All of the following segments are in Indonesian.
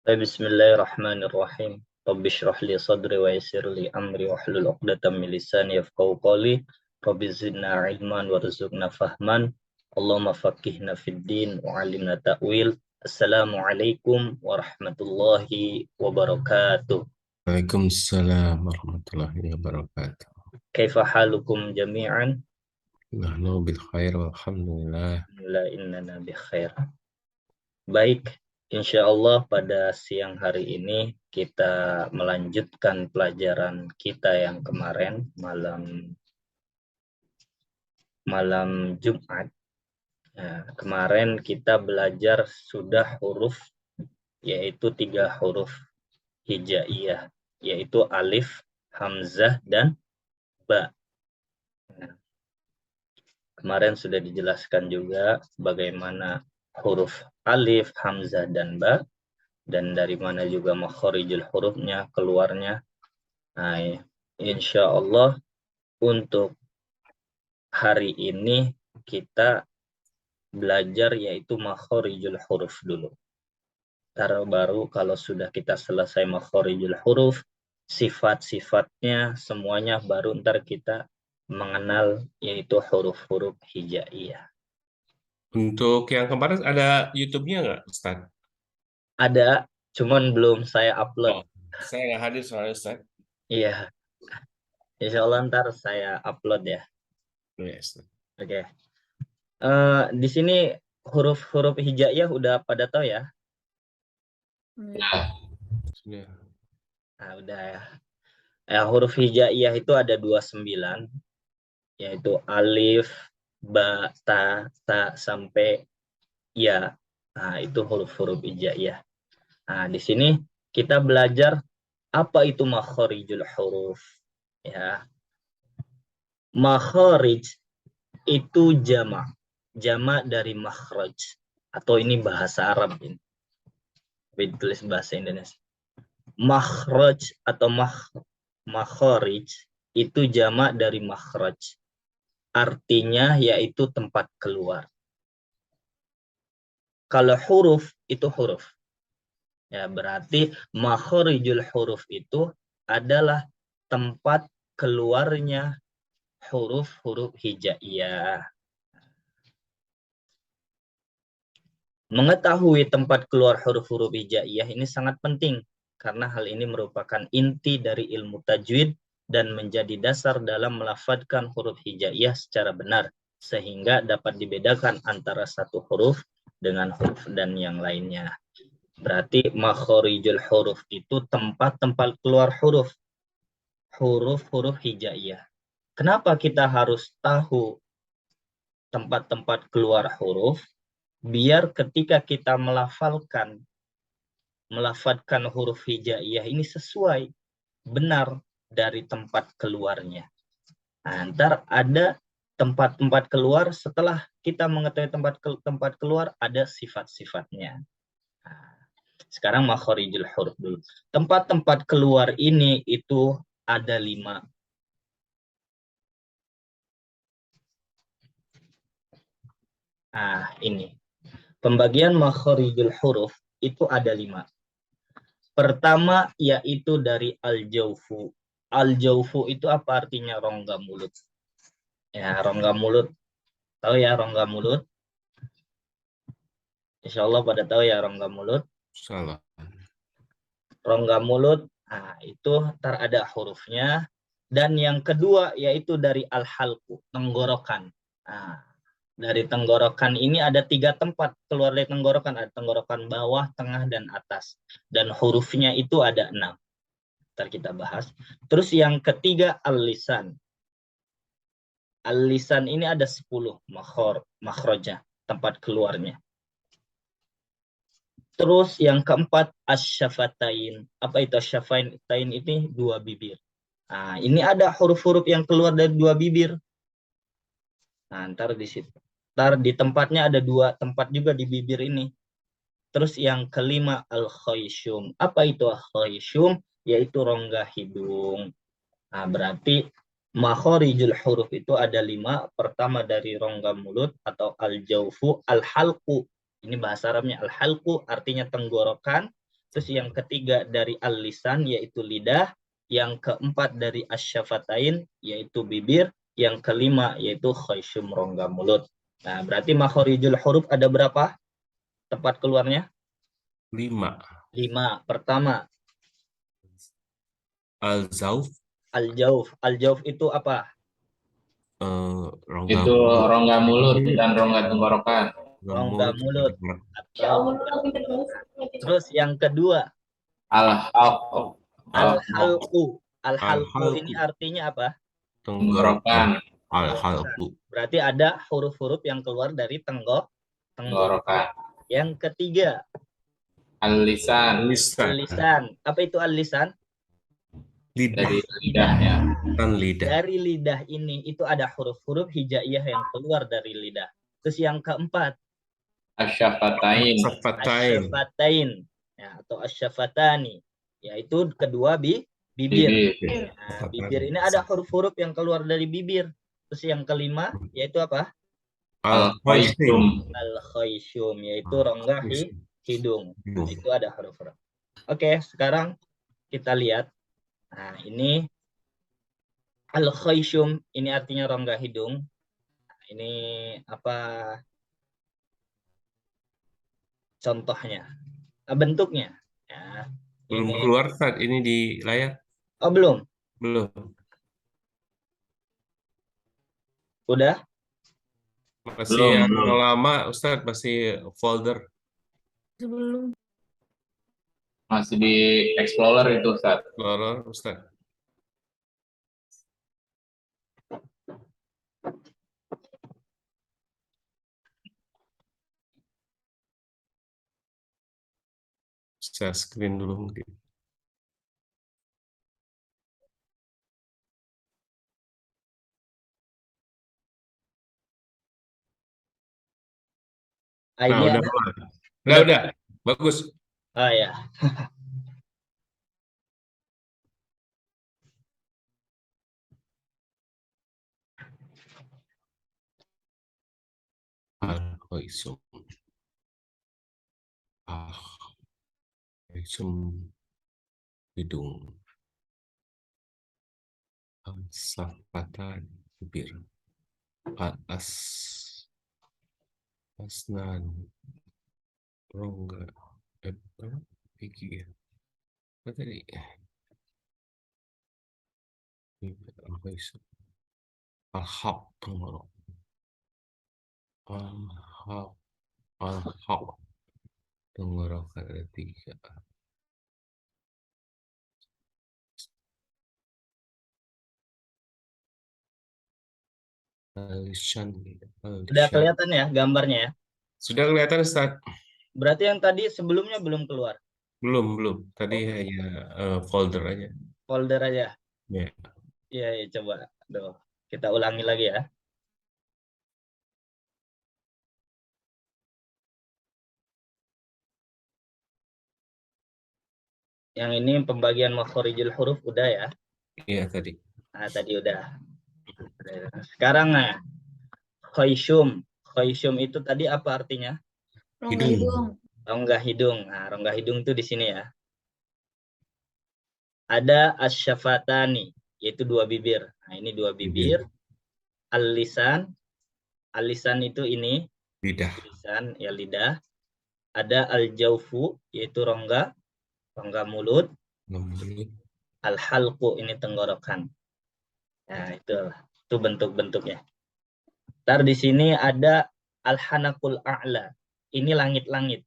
Bismillahirrahmanirrahim. Rabbi shrah li sadri wa yassir li amri wahlul 'uqdatam min lisani yafqahu qawli. Rabbi zidna ilman warzuqna fahman. Allahumma faqihna fid din wa 'allimna ta'wil. Assalamualaikum warahmatullahi wabarakatuh. Waalaikumsalam warahmatullahi wabarakatuh. Kaifa halukum jami'an? Nahnu bil khair walhamdulillah. La innana bi khair. Baik, insya Allah pada siang hari ini kita melanjutkan pelajaran kita yang kemarin malam Jumat. Nah, kemarin kita belajar sudah huruf, yaitu 3 huruf hijaiyah, yaitu alif, hamzah, dan ba. Nah, kemarin sudah dijelaskan juga bagaimana huruf alif, hamzah, dan ba, dan dari mana juga makharijul hurufnya keluarnya. Nah, insya Allah untuk hari ini kita belajar yaitu makharijul huruf dulu. Baru kalau sudah kita selesai makharijul huruf, sifat-sifatnya semuanya baru ntar kita mengenal yaitu huruf-huruf hijaiyah. Untuk yang kemarin ada YouTube-nya nggak, Ustaz? Ada, cuman belum saya upload. Oh, saya nggak hadir soalnya, Ustaz. Iya, insya Allah ntar saya upload ya. Yes. Oke. Di sini huruf-huruf hijaiyah udah pada tahu ya? Sudah. Nah, udah ya. Huruf hijaiyah itu ada 29, yaitu alif, ba, ta, sampai ya. Nah, itu huruf-huruf hijaiyah. Nah, di sini kita belajar apa itu makharijul huruf. Ya. Makharij itu jama dari makhraj, atau ini bahasa Arab ini. Ditulis bahasa Indonesia. Makhraj atau makharij itu jama dari makhraj. Artinya yaitu tempat keluar. Kalau huruf itu huruf. Ya, berarti makharijul huruf itu adalah tempat keluarnya huruf-huruf hijaiyah. Mengetahui tempat keluar huruf-huruf hijaiyah ini sangat penting karena hal ini merupakan inti dari ilmu tajwid dan menjadi dasar dalam melafadzkan huruf hijaiyah secara benar sehingga dapat dibedakan antara satu huruf dengan huruf dan yang lainnya. Berarti makharijul huruf itu tempat-tempat keluar huruf-huruf hijaiyah. Kenapa kita harus tahu tempat-tempat keluar huruf? Biar ketika kita melafalkan huruf hijaiyah ini sesuai benar dari tempat keluarnya. Nah, ntar ada tempat-tempat keluar, setelah kita mengetahui tempat keluar ada sifat-sifatnya. Nah, sekarang makharijul huruf dulu. Tempat-tempat keluar ini itu ada 5. Nah, ini. Pembagian makharijul huruf itu ada 5. Pertama yaitu dari al-jawfu. Al-jawfu itu apa artinya? Rongga mulut. Ya, rongga mulut. Tahu ya rongga mulut? Insya Allah pada tahu ya rongga mulut. Salah. Rongga mulut, nah itu ntar ada hurufnya. Dan yang kedua yaitu dari al-halqu, tenggorokan. Nah, dari tenggorokan ini ada 3 tempat keluar dari tenggorokan. Ada tenggorokan bawah, tengah, dan atas. Dan hurufnya itu ada 6. Ntar kita bahas. Terus yang ketiga al-lisan. Al-lisan ini ada 10 makhrajnya, tempat keluarnya. Terus yang keempat asy-syafatain. Apa itu asy-syafatain? Ini 2 bibir. Nah, ini ada huruf-huruf yang keluar dari 2 bibir. Nah, ntar di situ. Ntar di tempatnya ada 2 tempat juga di bibir ini. Terus yang kelima al-khayshum. Apa itu al-khayshum? Yaitu rongga hidung. Nah, berarti makharijul huruf itu ada 5. Pertama dari rongga mulut atau al-jawfu, al-halqu. Ini bahasa Arabnya al-halqu, artinya tenggorokan. Terus yang ketiga dari al-lisan yaitu lidah, yang keempat dari asyafatain yaitu bibir, yang kelima yaitu khayshum rongga mulut. Nah, berarti makhorijul huruf ada berapa tempat keluarnya? 5. 5. Pertama, Al-zauf, al-jauf. Al-jauf itu apa? rongga Itu mulut, rongga mulut dan rongga tenggorokan. Rongga mulut atau terus yang kedua, Al-haq, al-halqu. Al-halqu ini al-halqu, artinya apa? tenggorokan, tenggorokan, al-halqu, Berarti ada huruf-huruf yang keluar dari tenggorokan. tenggorokan. Yang ketiga, Al-lisan, lisan, al-lisan. Apa itu al-lisan? lidah, dari lidahnya. dan lidah, Dari lidah ini itu ada huruf-huruf hijaiyah yang keluar dari lidah. Terus yang keempat, Asyafatain, syafatain, asyafatain ya, atau asyafatani, yaitu kedua bibir. bibir, Nah, bibir ini ada huruf-huruf yang keluar dari bibir. Terus yang kelima yaitu apa? al-khayshum, Al-khayshum, yaitu rongga hidung. Nah, itu ada huruf-huruf. Oke, sekarang kita lihat. Nah, ini al-khayshum, ini artinya rongga hidung. Nah, ini apa contohnya? Nah, bentuknya. Ya, belum ini. keluar saat ini di layar, Oh, belum? belum, Udah? masih yang belum. lama Ustadz, masih folder. Masih di Explorer itu, Ustaz. Explorer Ustadz. Share screen dulu mungkin. Ah, Nah, ini udah ada. keluar. Udah. Udah, bagus. Ah, ya. Al-khayshum, al-khayshum, hidung, al-safatan, bibir, asnan, rongga, gigi ya. Apa tadi? Al-khayshum, al-haq, tenggorokan, al-haq, al-haq, tenggorokan ada 3. Al-lisan, Udah al-lisan. kelihatan ya gambarnya ya? Sudah kelihatan Ustaz? Berarti yang tadi sebelumnya belum keluar. Belum. Tadi hanya folder aja. Folder aja. Ya. Iya, ya, coba. Duh, kita ulangi lagi ya. Yang ini pembagian makhorijul huruf udah ya. Iya tadi. Nah, tadi udah. Sekarang nah, khayshum. Khayshum itu tadi apa artinya? Hidung. Rongga hidung. Nah, rongga hidung itu di sini ya. Ada asyafatani, yaitu 2 bibir. Nah, ini 2 bibir. Al-lisan. Al-lisan itu ini. Lidah. Lisan, ya lidah. Ada al-jaufu, yaitu rongga mulut. Mulut. Al-halqu, ini tenggorokan. Nah, itu bentuk-bentuknya. Ntar di sini ada al-hanakul a'la. Ini langit-langit.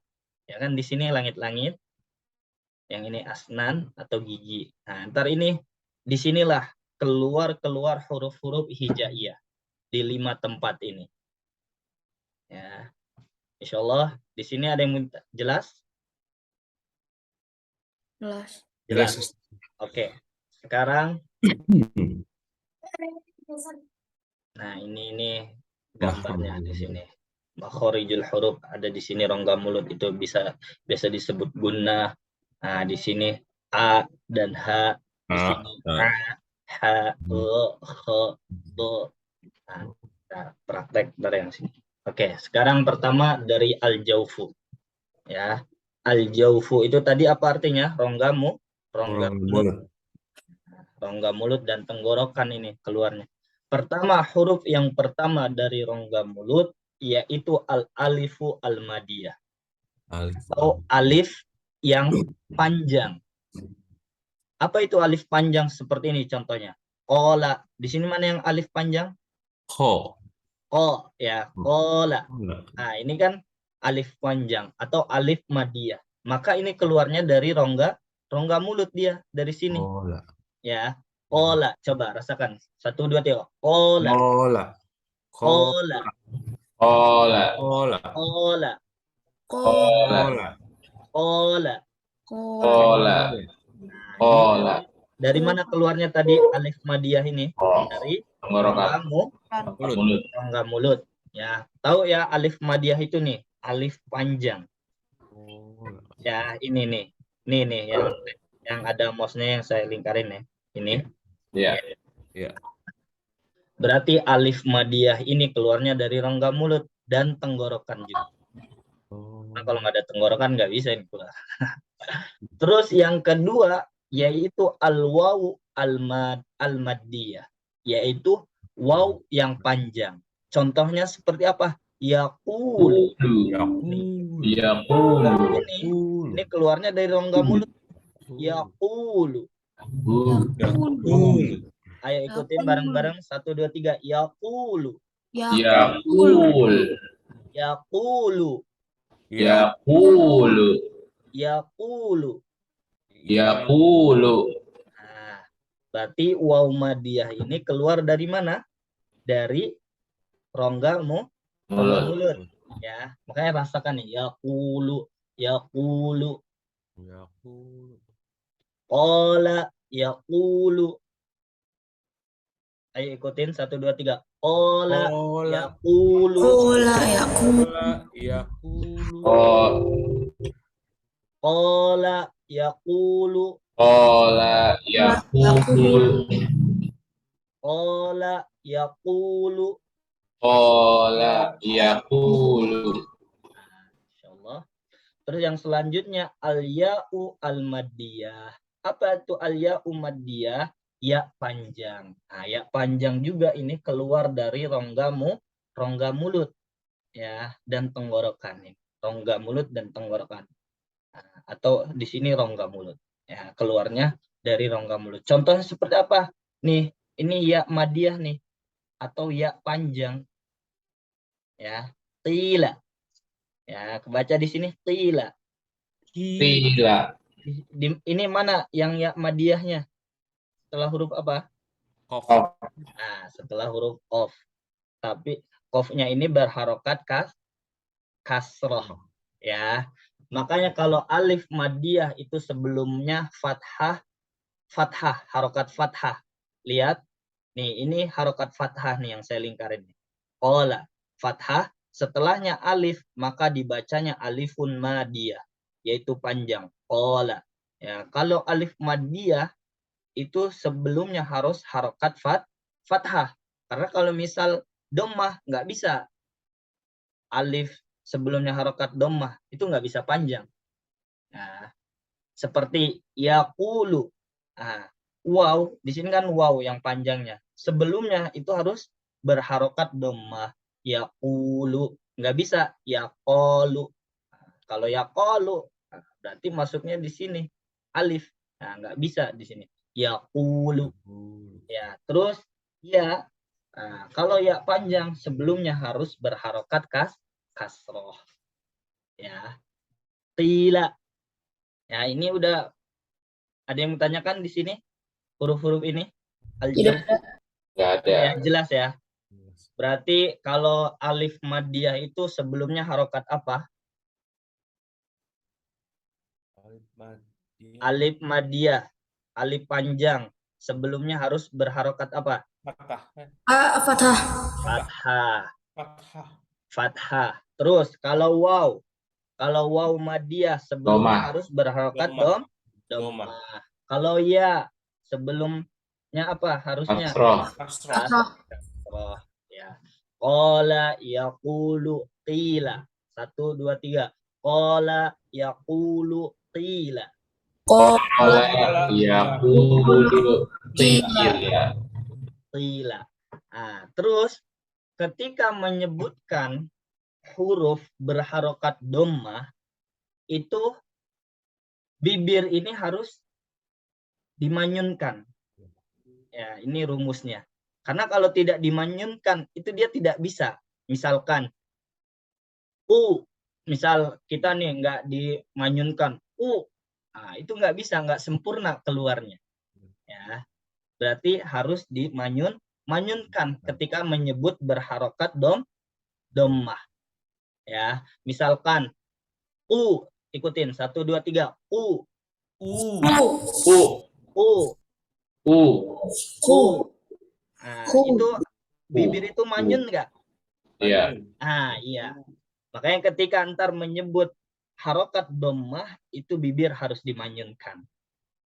Ya kan di sini langit-langit. Yang ini asnan atau gigi. Nah, ntar ini disinilah keluar huruf-huruf hijaiyah di 5 tempat ini. Ya, insya Allah di sini ada yang minta jelas? Jelas. Oke. Sekarang, nah ini gambarnya di sini. Makhorijul huruf ada di sini, rongga mulut itu biasa disebut gunnah. Nah, di sini a dan h, di sini a, h, e, h, do. Nah, praktek dari yang sini. Oke, sekarang pertama dari al-jaufu. Ya. Al-jaufu itu tadi apa artinya? Rongga mulut. Mulut. Rongga mulut dan tenggorokan ini keluarnya. Pertama, huruf yang pertama dari rongga mulut yaitu al-alifu al-madiyah atau alif yang panjang. Apa itu alif panjang seperti ini contohnya? Kola. Di sini mana yang alif panjang? Ko. Ko ya, kola. Nah, ini kan alif panjang atau alif madiyah. Maka ini keluarnya dari rongga mulut dia dari sini. Kola. Ya. Kola. Coba rasakan. 1, 2, 3. Kola. Kola. Kola. Kola. Kola. Kola. Kola. Kola. Kola. Nah, Kola. dari mana keluarnya tadi alif madiyah ini? Oh, Dari tenggorokan. Mulut. rongga mulut. Ya, tahu ya alif madiyah itu nih, alif panjang. Ya, ini nih. Nih yang ada mouse-nya yang saya lingkarin ya. Ini. Iya. Iya. Berarti alif madiyah ini keluarnya dari rongga mulut dan tenggorokan juga. Nah, kalau nggak ada tenggorokan nggak bisa ini keluar. Terus yang kedua yaitu al-wawu al-maddiyah, yaitu waw yang panjang. Contohnya seperti apa? Yaqulu. Yaqulu. Ini keluarnya dari rongga mulut. Yaqulu. Ayo ikutin bareng-bareng. 1, 2, 3. Yaqulu. Yaqul. Yaqulu. Yaqulu. Yaqulu. Yaqulu. Nah, berarti waw madiyah ini keluar dari mana? Dari rongga mulut. Ya, makanya rasakan nih. Yaqulu. Yaqulu. Qala yaqulu. Ayo ikutin 1, 2, 3. Qala yaqulu. Qala yaqulu. Kola. Yaqul. Qala yaqulu. Kola. Yaqulu. Insyaallah. Terus yang selanjutnya al-ya'u al-maddiyah. Apa itu al-ya'u maddiyah? Ya panjang. Nah, ya panjang juga ini keluar dari rongga mulut ya dan tenggorokan ini. Rongga mulut dan tenggorokan. Nah, atau di sini rongga mulut. Ya, keluarnya dari rongga mulut. Contohnya seperti apa? Nih, ini ya madiyah nih atau ya panjang. Ya, tila. Ya, kebaca di sini tila. Tila. Ini mana yang ya madiyahnya? Setelah huruf apa? Qaf. Nah, setelah huruf qaf. Tapi qafnya ini berharokat kasroh. Ya. Makanya kalau alif madiyah itu sebelumnya fathah, harokat fathah. Lihat. Nih, ini harokat fathah nih yang saya lingkarin. Qala, fathah. Setelahnya alif, maka dibacanya alifun madiyah, yaitu panjang. Qala. Ya, kalau alif madiyah itu sebelumnya harus harokat fathah. Karena kalau misal dhammah nggak bisa. Alif sebelumnya harokat dhammah itu nggak bisa panjang. Nah, seperti yaqulu. Nah, waw, di sini kan waw yang panjangnya. Sebelumnya itu harus berharokat dhammah. Yaqulu. Nggak bisa yaqalu. Nah, kalau yaqalu, berarti masuknya di sini alif. Nah, nggak bisa di sini. Yaqulu. Ya, terus ya. Nah, kalau ya panjang sebelumnya harus berharokat kasroh. Ya. Tila. Ya, ini udah ada yang menanyakan di sini huruf-huruf ini? Tidak ada. Ya, jelas ya. Berarti kalau alif madiyah itu sebelumnya harokat apa? Alif madiyah, alif panjang. Sebelumnya harus berharokat apa? Fathah. Fathah. Terus kalau waw madiyah sebelumnya harus berharokat dhammah. Kalau ya sebelumnya apa harusnya? Kasroh. Ya. Qala yaqulu qila. 1, 2, 3. Qala yaqulu qila. Qala yaqulu qila. Qila. Nah, terus ketika menyebutkan huruf berharokat dhammah itu bibir ini harus dimanyunkan. Ya, ini rumusnya. Karena kalau tidak dimanyunkan itu dia tidak bisa. Misalkan misal kita nih nggak dimanyunkan nah, itu nggak bisa, nggak sempurna keluarnya. Ya, berarti harus dimanyunkan ketika menyebut berharokat dhammah. Ya, misalkan ikutin 1 2 3 Nah, itu bibir itu manyun nggak? Iya. Iya. Makanya ketika antar menyebut harokat dhammah itu bibir harus dimanyunkan.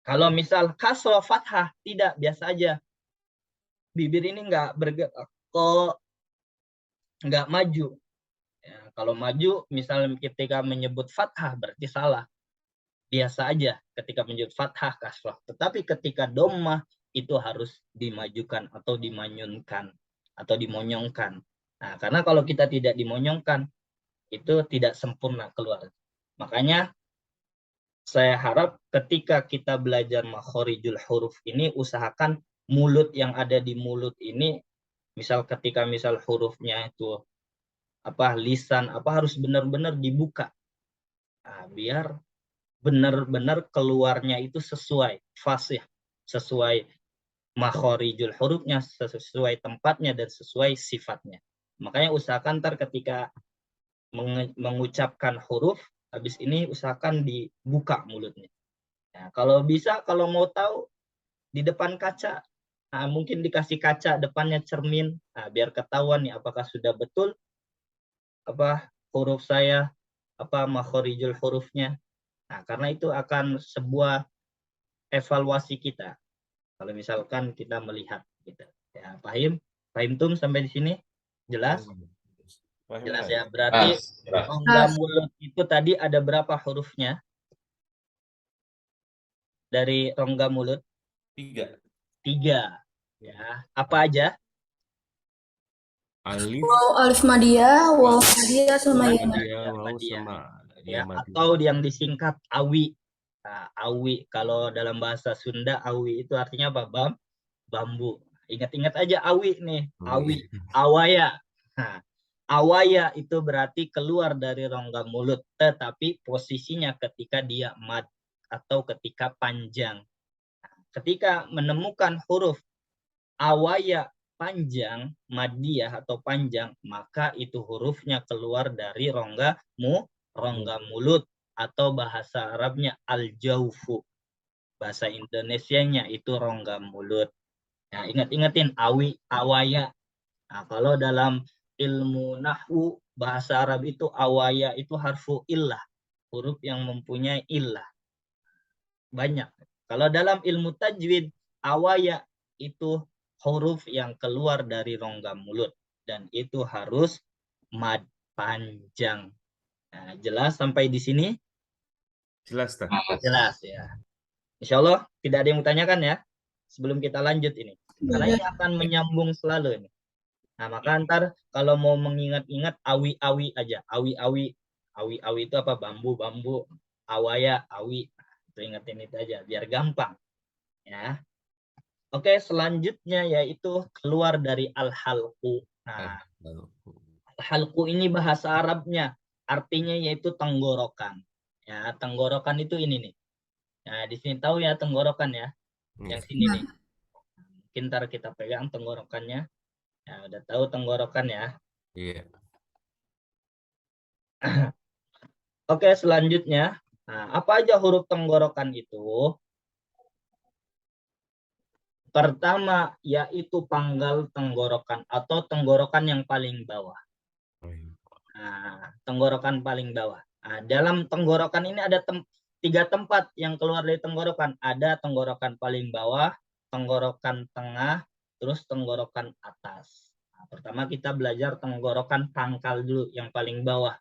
Kalau misal kasroh fathah tidak, biasa aja. Bibir ini nggak bergerak, kok nggak maju. Ya, kalau maju, misalnya ketika menyebut fathah berarti salah. Biasa aja ketika menyebut fathah kasroh. Tetapi ketika dhammah itu harus dimajukan atau dimanyunkan atau dimonyongkan. Nah, karena kalau kita tidak dimonyongkan itu tidak sempurna keluar. Makanya saya harap ketika kita belajar makhorijul huruf ini usahakan mulut yang ada di mulut ini, misal ketika hurufnya itu lisan harus benar-benar dibuka. Nah, biar benar-benar keluarnya itu sesuai fasih, sesuai makhorijul hurufnya, sesuai tempatnya dan sesuai sifatnya. Makanya usahakan ketika mengucapkan huruf, habis ini usahakan dibuka mulutnya. Nah, kalau bisa, kalau mau tahu di depan kaca, mungkin dikasih kaca depannya cermin, biar ketahuan nih apakah sudah betul huruf saya, makhorijul hurufnya. Nah, karena itu akan sebuah evaluasi kita. Kalau misalkan kita melihat gitu. Ya, paham Tum sampai di sini? Jelas? Jelas ya. Berarti rongga mulut itu tadi ada berapa hurufnya? Dari rongga mulut? 3. Ya. Apa aja? Alif, Alif Madia, Waw Madia, sama Ya Madia. Waw sama Ya, atau yang disingkat awi. Nah, awi kalau dalam bahasa Sunda awi itu artinya apa? Bambu. Ingat-ingat aja awi nih, awi, awaya. Nah, awaya itu berarti keluar dari rongga mulut, tetapi posisinya ketika dia mad atau ketika panjang. Ketika menemukan huruf awaya panjang, madiyah atau panjang, maka itu hurufnya keluar dari rongga mulut atau bahasa Arabnya al-jaufu. Bahasa Indonesianya itu rongga mulut. Nah, ingat-ingatin awaya. Nah, kalau dalam ilmu nahwu bahasa Arab itu awaya itu harfu illah, huruf yang mempunyai illah. Banyak. Kalau dalam ilmu tajwid, awaya itu huruf yang keluar dari rongga mulut dan itu harus mad panjang. Nah, jelas sampai di sini? Jelas tak? Jelas ya. Insya Allah tidak ada yang tanyakan ya sebelum kita lanjut ini. Karena ini akan menyambung selalu ini. Nah, maka ntar kalau mau mengingat-ingat awi-awi aja. Awi-awi itu apa? Bambu-bambu. Awaya, awi. Itu ingetin itu aja biar gampang. Ya. Oke, selanjutnya yaitu keluar dari al-halqu. Nah, al-halqu ini bahasa Arabnya artinya yaitu tenggorokan. Ya, tenggorokan itu ini nih. Nah, di sini tahu ya tenggorokan ya. Yang sini nih. Mungkin ntar kita pegang tenggorokannya. Ya, udah tahu tenggorokan ya. Iya. Oke, selanjutnya. Nah, apa aja huruf tenggorokan itu? Pertama, yaitu panggal tenggorokan atau tenggorokan yang paling bawah. Nah, tenggorokan paling bawah. Nah, dalam tenggorokan ini ada 3 tempat yang keluar dari tenggorokan. Ada tenggorokan paling bawah, tenggorokan tengah, terus tenggorokan atas. Nah, pertama kita belajar tenggorokan pangkal dulu yang paling bawah,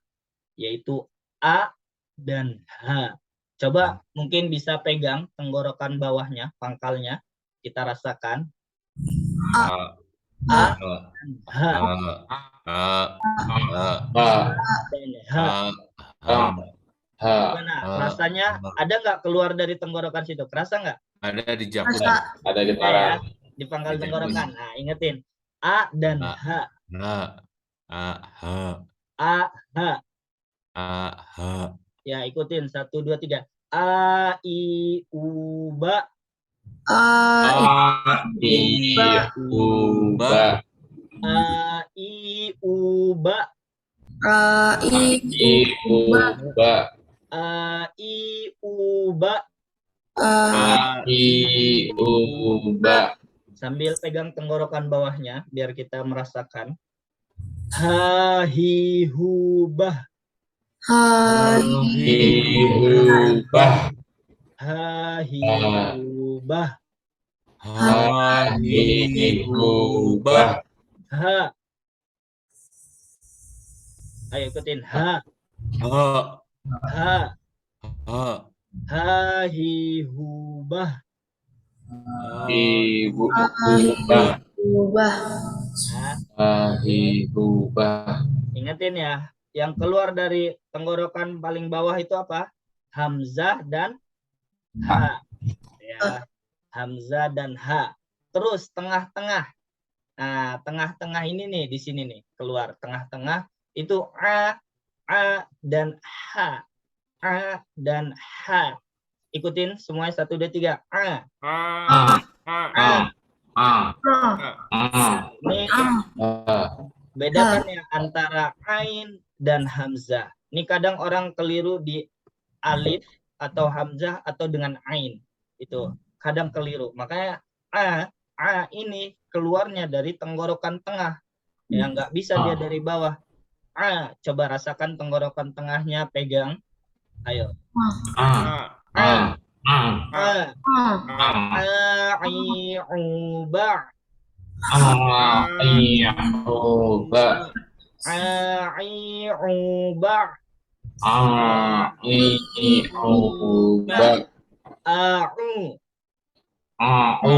yaitu A, dan ha. Coba mungkin bisa pegang tenggorokan bawahnya, pangkalnya. Kita rasakan. A, A A, dan ha. A, A, A, Dan ha. A, ha, Gimana? Rasanya ada nggak keluar dari tenggorokan situ? Kerasa nggak? ada di jakun. Rasa. ada di Ya, parang. di pangkal Di tenggorokan. Nah, ingetin. A dan A. H. A, H, A, H. A, H, Ya, ikutin. 1, 2, 3. A, I, U, Ba. A, A, I, U, Ba. A, I, U, Ba. A, I, I, U, Ba. A, I, U, Ba. A, I, U, Ba. Sambil pegang tenggorokan bawahnya, biar kita merasakan. Ha, hi, hu, bah. Ha, I, U, Ba. Ha, hi, hu, bah. Ha, hi, hu, ba. Ha. Ayo ikutin. Ha, Ha, ha. ha, Ha, hi, hu, bah. I, U, Ba. ubah. Nah, A, I, U, Ba. ingetin ya, yang keluar dari tenggorokan paling bawah itu apa? Hamzah dan ha. Ya, Hamzah dan ha. Terus tengah-tengah. Nah, tengah-tengah ini nih, di sini nih, keluar tengah-tengah itu a dan ha. A dan ha. Ikutin semuanya 1, 2, 3. A. ha, A, ha, A, A, A, Ini A. bedakan ya antara ain dan hamzah. Ini kadang orang keliru di alif atau hamzah atau dengan ain. Itu kadang keliru. Makanya a ini keluarnya dari tenggorokan tengah. Ya nggak bisa dia dari bawah. A, coba rasakan tenggorokan tengahnya, pegang. Ayo. A, A, A, A, A, I, U, ba. A, I, U, Ba. A, I, U, ba. A, I, U, Ba. A, U. A, U,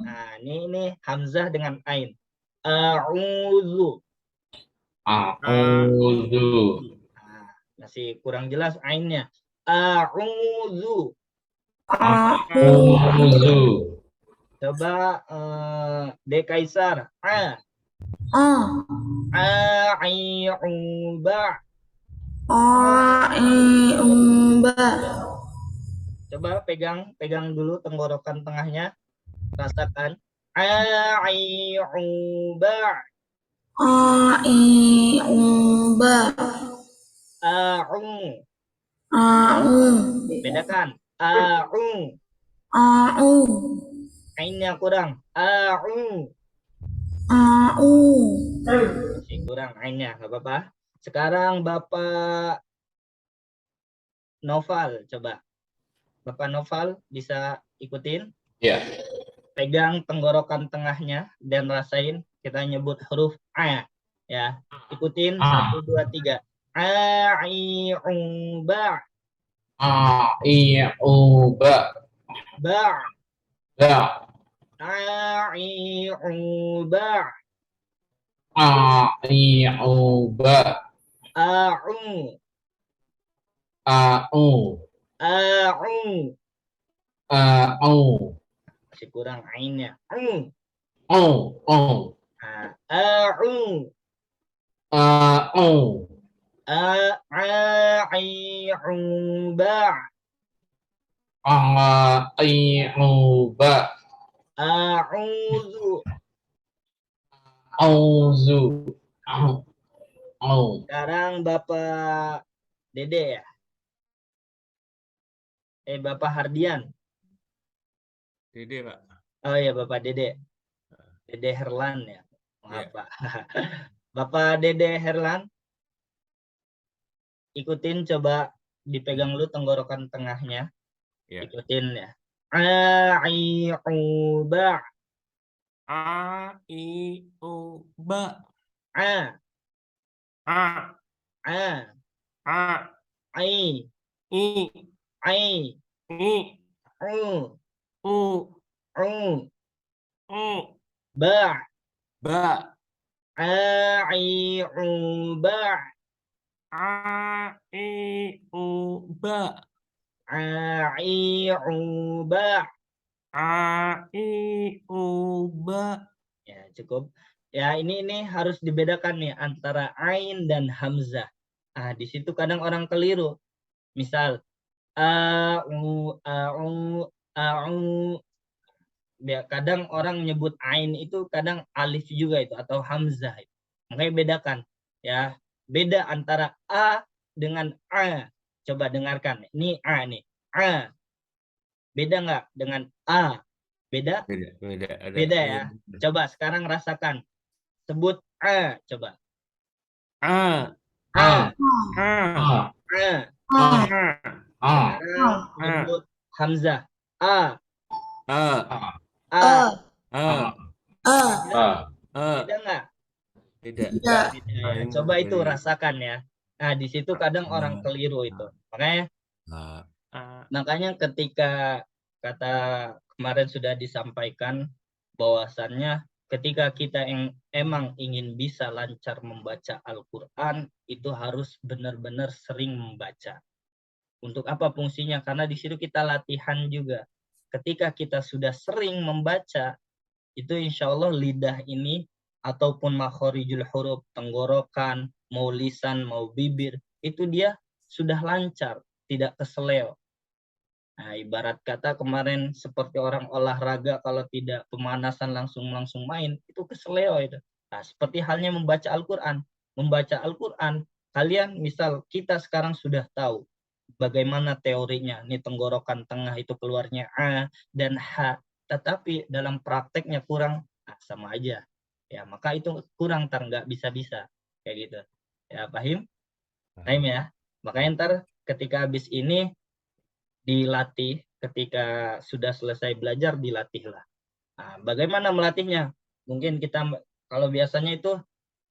Nah, ini hamzah dengan ain. A'udzu. A, U, Nah, masih kurang jelas ainnya. A'udzu. A, U, Coba D Kaisar. A. A, A'i'uba. A, I, ubah. Coba pegang dulu tenggorokan tengahnya. Rasakan. A'i'uba. A, I, ubah. A'u. A, Bedakan. A'u. A, Ainnya kurang. A'u. A, Masih kurang ainnya, nggak apa-apa. Sekarang Bapak Noval, coba. Bapak Noval bisa ikutin. Ya. Pegang tenggorokan tengahnya dan rasain. Kita nyebut huruf A. Ya, ikutin. 1, 2, 3. A, I, U, ba. A, I, U, Ba. Ba. Ba. A, I, U, ba. A, I, U, Ba. A'u. A, U, A'u. A, U, Masih kurang ainnya. U. U, U, Nah, A'u. A, U, A'i'uba. A, I, U, Ba. A'udzu. Auzu, au, au. Sekarang Bapak Dede ya? Bapak Hardian. Dede, Pak. Oh ya, Bapak Dede. Dede Herlan ya. Maaf, Iya. Pak. Bapak Dede Herlan, ikutin, coba dipegang dulu tenggorokan tengahnya. Iya. Ikutin ya. A'i'uba. A, I, U, ba. A. A, A. A, I. I, ai, I, u, U, u, U, ba, Ba, ai, u, ba, A, I, U, Ba, ai, u, ba. A, I, U, Ba. Ya, cukup. Ya, ini harus dibedakan nih antara ain dan hamzah. Ah, di situ kadang orang keliru. Misal au. Ya, kadang orang menyebut ain itu kadang alif juga itu atau hamzah itu. Makanya bedakan ya. Beda antara a dengan a. Coba dengarkan. Ini a nih. A. Beda nggak dengan a? Beda? Beda, ada. Beda ya. Coba sekarang rasakan. Sebut a coba. A, A, A, A, A. A, A, Sekarang sebut hamzah. A, A, A. A, Beda, A, beda nggak? beda. Beda ya. Ain Coba itu dari rasakan ya. Nah, di situ kadang orang keliru itu. A, A, Makanya ketika kata kemarin sudah disampaikan bahwasannya ketika kita yang emang ingin bisa lancar membaca Al-Quran, itu harus benar-benar sering membaca. Untuk apa fungsinya? Karena di situ kita latihan juga. Ketika kita sudah sering membaca, itu insya Allah lidah ini ataupun makhorijul huruf, tenggorokan, mau lisan, mau bibir, itu dia sudah lancar, tidak keseleo. Nah, ibarat kata kemarin seperti orang olahraga kalau tidak pemanasan langsung main, itu keseleo itu. Nah, seperti halnya membaca Al-Quran. Membaca Al-Quran, kalian misal kita sekarang sudah tahu bagaimana teorinya. Ini tenggorokan tengah itu keluarnya A dan H. Tetapi dalam prakteknya kurang, sama aja. Ya, maka itu kurang, nggak bisa-bisa. Kayak gitu. Ya, paham? Paham ya? Makanya ntar ketika habis ini dilatih, ketika sudah selesai belajar dilatihlah. Nah, bagaimana melatihnya? Mungkin kita kalau biasanya itu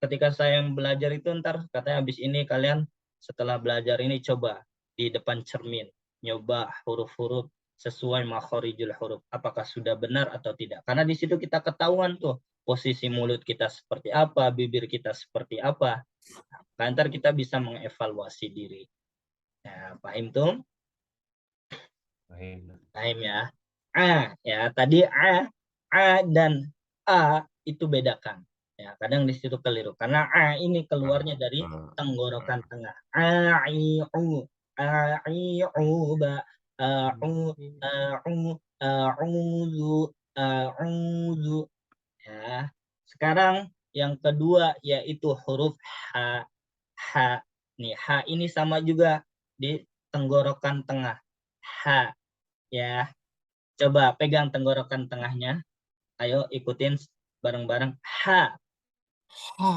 ketika saya belajar itu ntar katanya habis ini kalian setelah belajar ini coba di depan cermin nyoba huruf-huruf sesuai makhorijul huruf apakah sudah benar atau tidak, karena di situ kita ketahuan tuh posisi mulut kita seperti apa, bibir kita seperti apa. Nah, ntar kita bisa mengevaluasi diri. Nah, paham tuh? Paham ya. Ya tadi a dan a itu bedakan. Ya, kadang di situ keliru karena a ini keluarnya dari tenggorokan tengah. Ai'u, ai'u ba, a'udzu, a'udzu. Ya. Sekarang yang kedua yaitu huruf h. H. Nih, H ini sama juga di tenggorokan tengah. H. Ya. Coba pegang tenggorokan tengahnya. Ayo ikutin bareng-bareng. H. Ha,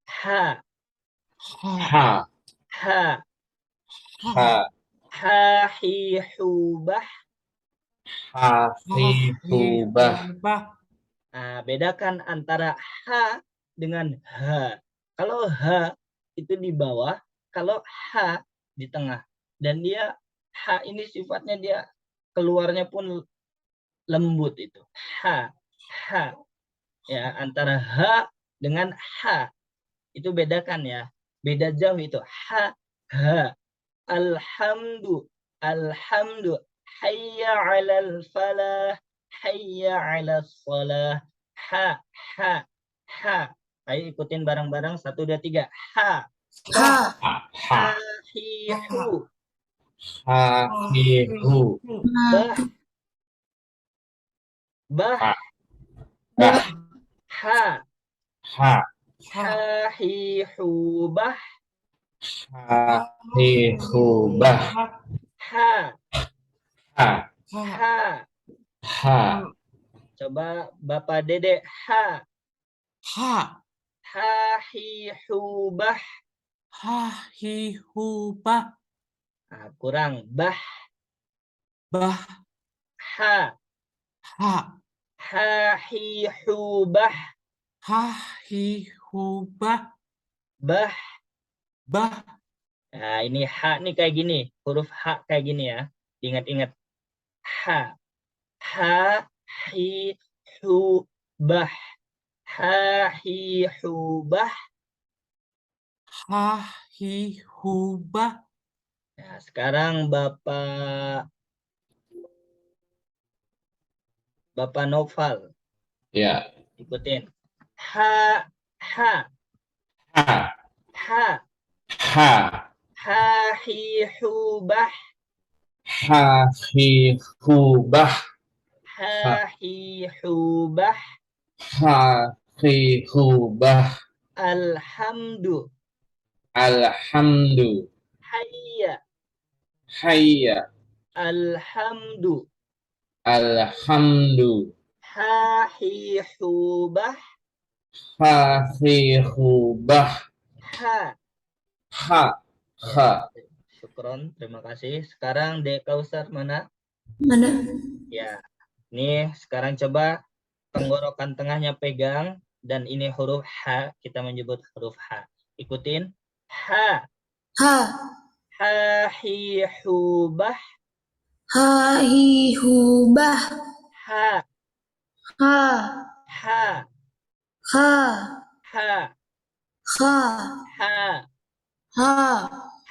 H. Ha, H. Ha, Ha, hi, hu, bah. Hafifubah. Nah, bedakan antara H dengan H. Kalau H itu di bawah, kalau H di tengah. Dan dia H ini sifatnya dia keluarnya pun lembut itu. H. H. Ya, antara H dengan H. Itu bedakan ya. Beda jauh itu. H. H. Alhamdu. Alhamdu. Hayya 'alal falah. Hayya 'alas shalah. Ha. Ha. Ha. Ayo ikutin bareng-bareng. 1, 2, 3. Ha. Ha, ha, Hahihu. hafihu. Bah. Bah. Ha, bah, Ha. ha, Hahihu. Bah. hafifubah. Ha. Ha, Ha. ha, Coba Bapak Dede. Ha. ha, Hahihubah. hahihubah, Nah, kurang. Bah. bah, Ha. ha, Hahihubah. hahihubah, Bah. bah, Nah, ini ha nih kayak gini. Huruf ha kayak gini ya. Ingat-ingat. Ha. Ha, hi, hu, bah. Ha, hi, hu, bah. Hahihubah. Nah, sekarang Bapak Noval. Ya. Ikutin. Ha, ha, Ha. ha. Ha. Ha, hi, hu, bah. Hahihubah. Ha, hi, hu, bah. Hahihubah. Alhamdu. Alhamdu. Hayya. Hayya. Alhamdu. Alhamdu. Ha, hi, hu, bah. Hahihubah. Ha. Ha. Ha. Syukron, terima kasih. Sekarang Dek Kausar mana? Mana? Ya, ini sekarang coba tenggorokan tengahnya pegang dan ini huruf H, kita menyebut huruf H. Ikutin. Ha, Ha. ha, hi, hu, bah. Ha, hi, hu, bah. Ha, Ha. ha, Ha. ha, Ha. ha, Ha.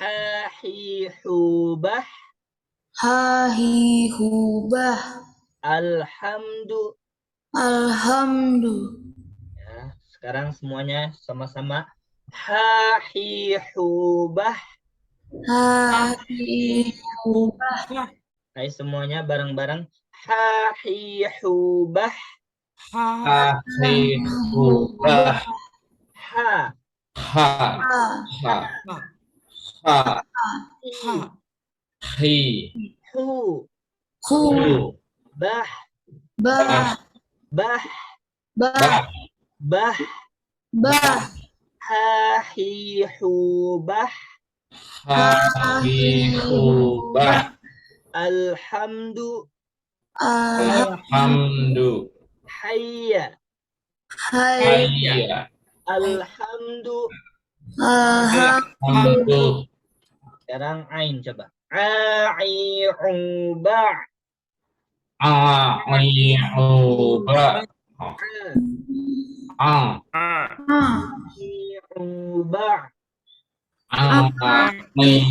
ha, hi, hu, bah. Ha, hi, hu, bah. Alhamdu. Alhamdu. Ya, sekarang semuanya sama-sama. Ha, hi, hu, bah. Ha, hi, hu, bah. Hai semuanya bareng-bareng. Ha, hi, hu, bah. Hahihubah. Ha, Ha. Ha. Ha. Ha. hi, Hi. hu, Hu. Hu. bah, Bah. bah, Bah. bah. Bah. Ha, hi, hu, bah. Hahihubah. Alhamdu. Alhamdu. Hayya. Hai. Hayya. Alhamdu. Alhamdu. Sekarang ain coba. A'i'uba. A'iyubah. A'i'uba.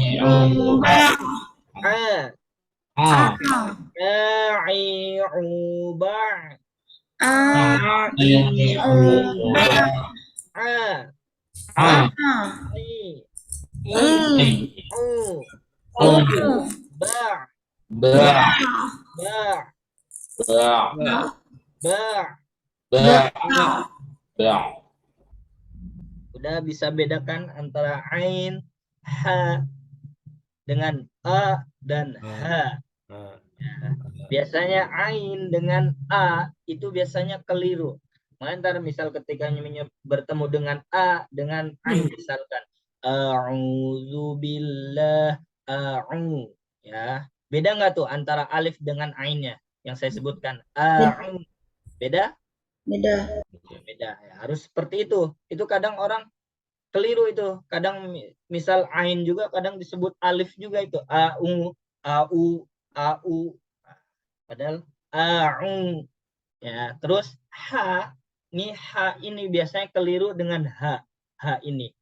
A'iyubah. A'i'uba. Ba. Ba. Ba. Udah bisa bedakan antara ain, ha dengan a dan ha. Biasanya ain dengan a itu biasanya keliru. Ntar misal ketika bertemu dengan a dengan ain misalkan a'udzubillah a'u ya. Beda nggak tuh antara alif dengan ainnya yang saya sebutkan? A'u. Beda? Beda. Beda ya. Harus seperti itu. Itu kadang orang keliru itu. Kadang misal ain juga kadang disebut alif juga itu. A'u, a'u, a'u. Padahal a'u. Ya, terus ha, ini biasanya keliru dengan ha. Ha ini.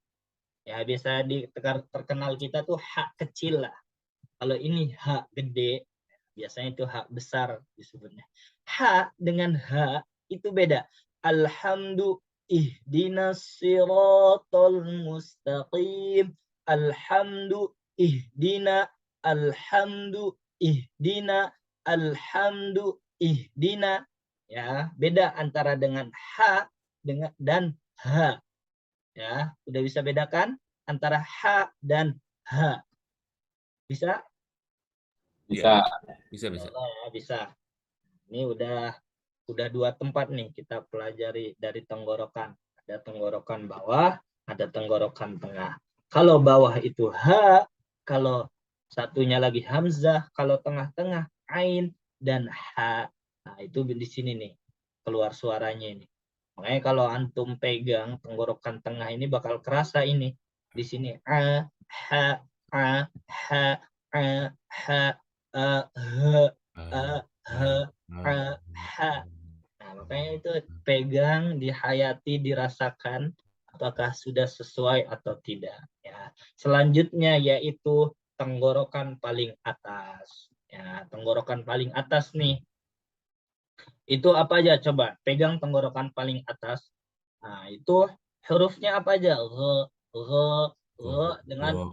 Ya, biasa terkenal kita tuh ha kecil lah. Kalau ini ha gede, biasanya itu ha besar disebutnya. Ha dengan ha itu beda. Alhamdu ihdinas siratal mustaqim. Alhamdu ihdina. Alhamdu ihdina. Alhamdu ihdina. Ya, beda antara dengan ha dan ha. Ya, udah bisa bedakan antara ha dan ha. Bisa? Bisa. Bisa. Ya, bisa. Ini udah 2 tempat nih kita pelajari dari tenggorokan. Ada tenggorokan bawah, ada tenggorokan tengah. Kalau bawah itu ha, kalau satunya lagi hamzah, kalau tengah-tengah ain dan ha. Nah, itu di sini nih keluar suaranya ini. Makanya kalau antum pegang tenggorokan tengah ini bakal kerasa ini di sini a, ha, a, ha, a, ha, a, he, a, ha. Nah, makanya itu pegang, dihayati, dirasakan apakah sudah sesuai atau tidak. Ya. Selanjutnya yaitu tenggorokan paling atas. Ya, tenggorokan paling atas nih. Itu apa aja? Coba pegang tenggorokan paling atas. Nah, itu hurufnya apa aja? Dengan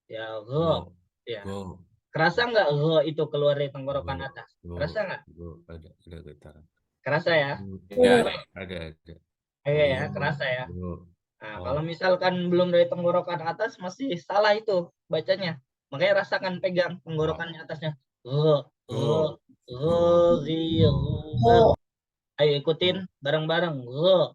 ya, ya. Kerasa nggak itu keluar dari tenggorokan atas? Kerasa nggak? Ada getaran. Kerasa ya? Ya, Ada. Iya ya, kerasa ya. Nah, kalau misalkan belum dari tenggorokan atas masih salah itu bacanya. Makanya rasakan pegang tenggorokannya atasnya. Ayo ikutin bareng-bareng. Go.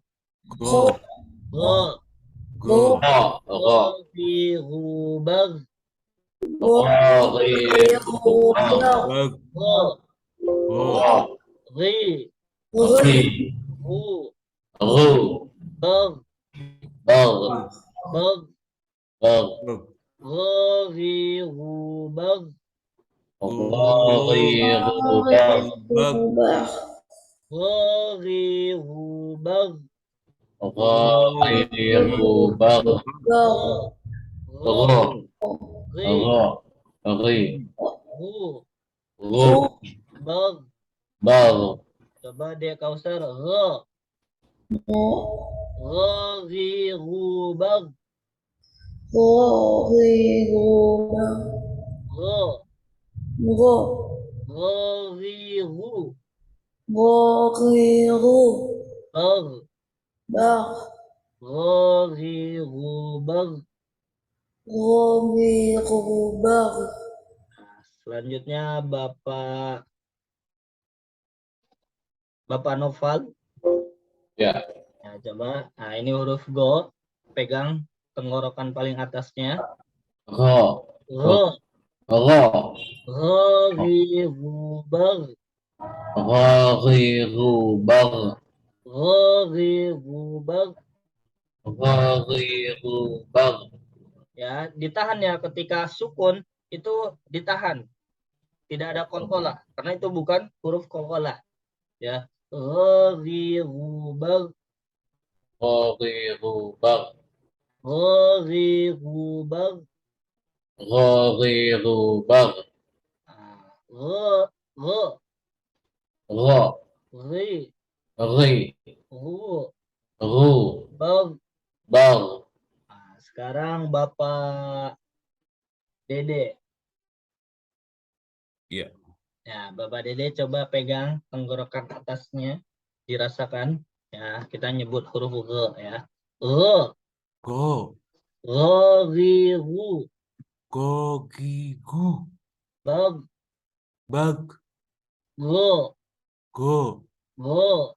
Coba dia Kausar. Selanjutnya Bapak Noval. Ya. Nah, coba. Nah, ini huruf Go. Pegang tenggorokan paling atasnya. Ro. Ro. Ro. Ghorighubar. Ghorighubar. Ghorighubar. Ghorighubar. Ya, ditahan ya ketika sukun itu ditahan. Tidak ada kolkolah karena itu bukan huruf kolkolah. Ya. Ghorighubar. Ghorighubar. Ghorighubar. Ghorighubar. Gho. Gho. Ro. Ri. Ri. Ru. Ru. Bar. Bar. Nah, sekarang Bapak Dede. Iya. Ya, Bapak Dede coba pegang tenggorokan atasnya, dirasakan. Ya, kita nyebut huruf G ya. Go. Ghorigu. Gogigu. Bag. Bag. Go. Go. Go.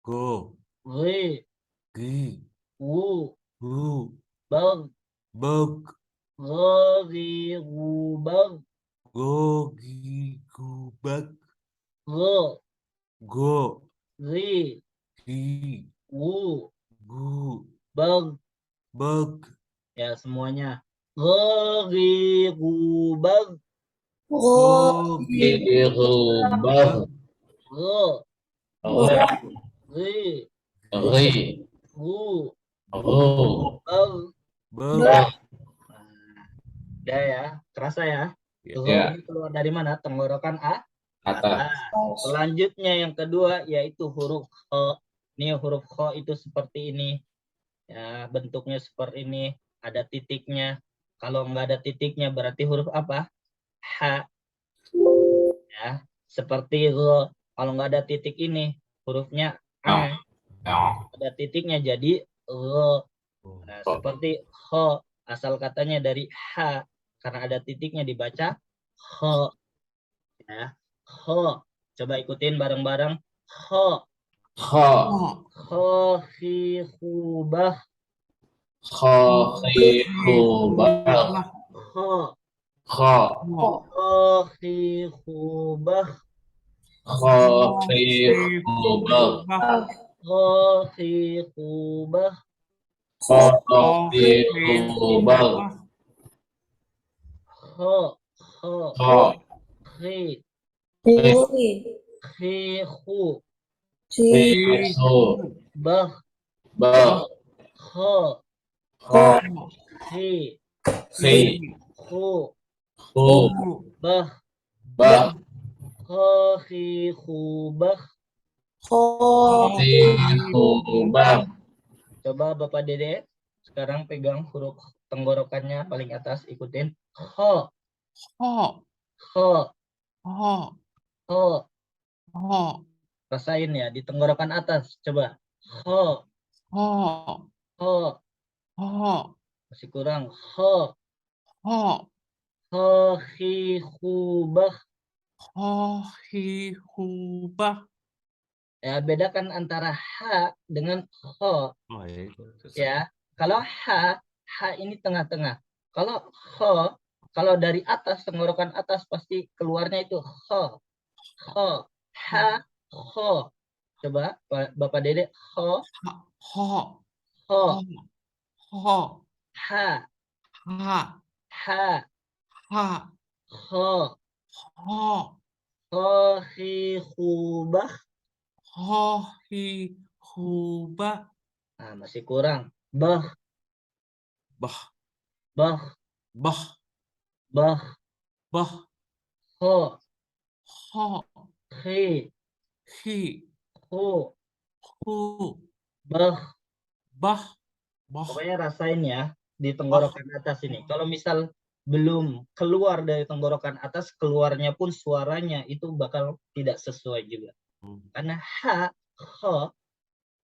Go. Ri. Gi. Wu. Gu. Bag. Bag. Ghorigu bag. Gogigu. Bag. Go. Go. Ri. Gi. Wu. Gu. Bag. Bag. Ya, semuanya. Ghorigu bag. Ghorighubar. Go. Ro. Ri. Ri. Wu. Ru. Bag. Bag. Bar. Udah ya, kerasa ya. Tuh, Ya. ini keluar dari mana? Tenggorokan Atas. Selanjutnya yang kedua yaitu huruf Kho. Ini huruf Kho itu seperti ini. Ya, bentuknya seperti ini. Ada titiknya. Kalau nggak ada titiknya berarti huruf apa? H. Ya, seperti Gho. Kalau nggak ada titik ini, hurufnya A. Ada titiknya jadi Gho. Nah, seperti Kho. Asal katanya dari H. Karena ada titiknya dibaca Kho. Ya. Kho. Coba ikutin bareng-bareng. Kho. Kho. Khokhibah. Ghorighubar. Kho. Kho. Khokhibah. Ghorighubar. Khokhibah. Ghorighubar. kho, kho, Kho. khi, Kui. khu, Si. Su. bah, Ba. kho, Kho. khi, Khi. khu, Khu. bah, Ba. kho, khi, khu, bah. Ko. Si. Khu. Ba. Coba Bapak Dede sekarang pegang huruf tenggorokannya paling atas, ikutin. Kho, Ho. kho, Ho. kho. Ho. Rasain ya di tenggorokan atas. Coba. Kho, Ho. kho. Ho. Masih kurang. Kho, Ho. kho, khi, khu, bah. Ho. Hi. Hu. Bah. Ya, bedakan antara ha dengan kho. Oh, ya itu. Ya, kalau ha ini tengah-tengah. Kalau kho, kalau dari atas, tenggorokan atas pasti keluarnya itu kho. Kho, ha, kho. Coba Bapak Dede, kho, Ha. Ho. kho, Ho. Ho. ha, Ha. ha, Ha. kho, Ho. kho, khi, khu, bah. Ho. Hi. Hu. Bah. Nah, masih kurang. Bah, Bah. bah, Bah. bah, Bah. kho, Ho. khi, Hi. khu, Hu. bah. Bah. Bah. Pokoknya rasain ya di Bah. tenggorokan atas ini. Kalau misal belum keluar dari tenggorokan atas, keluarnya pun suaranya itu bakal tidak sesuai juga. Karena ha, kho,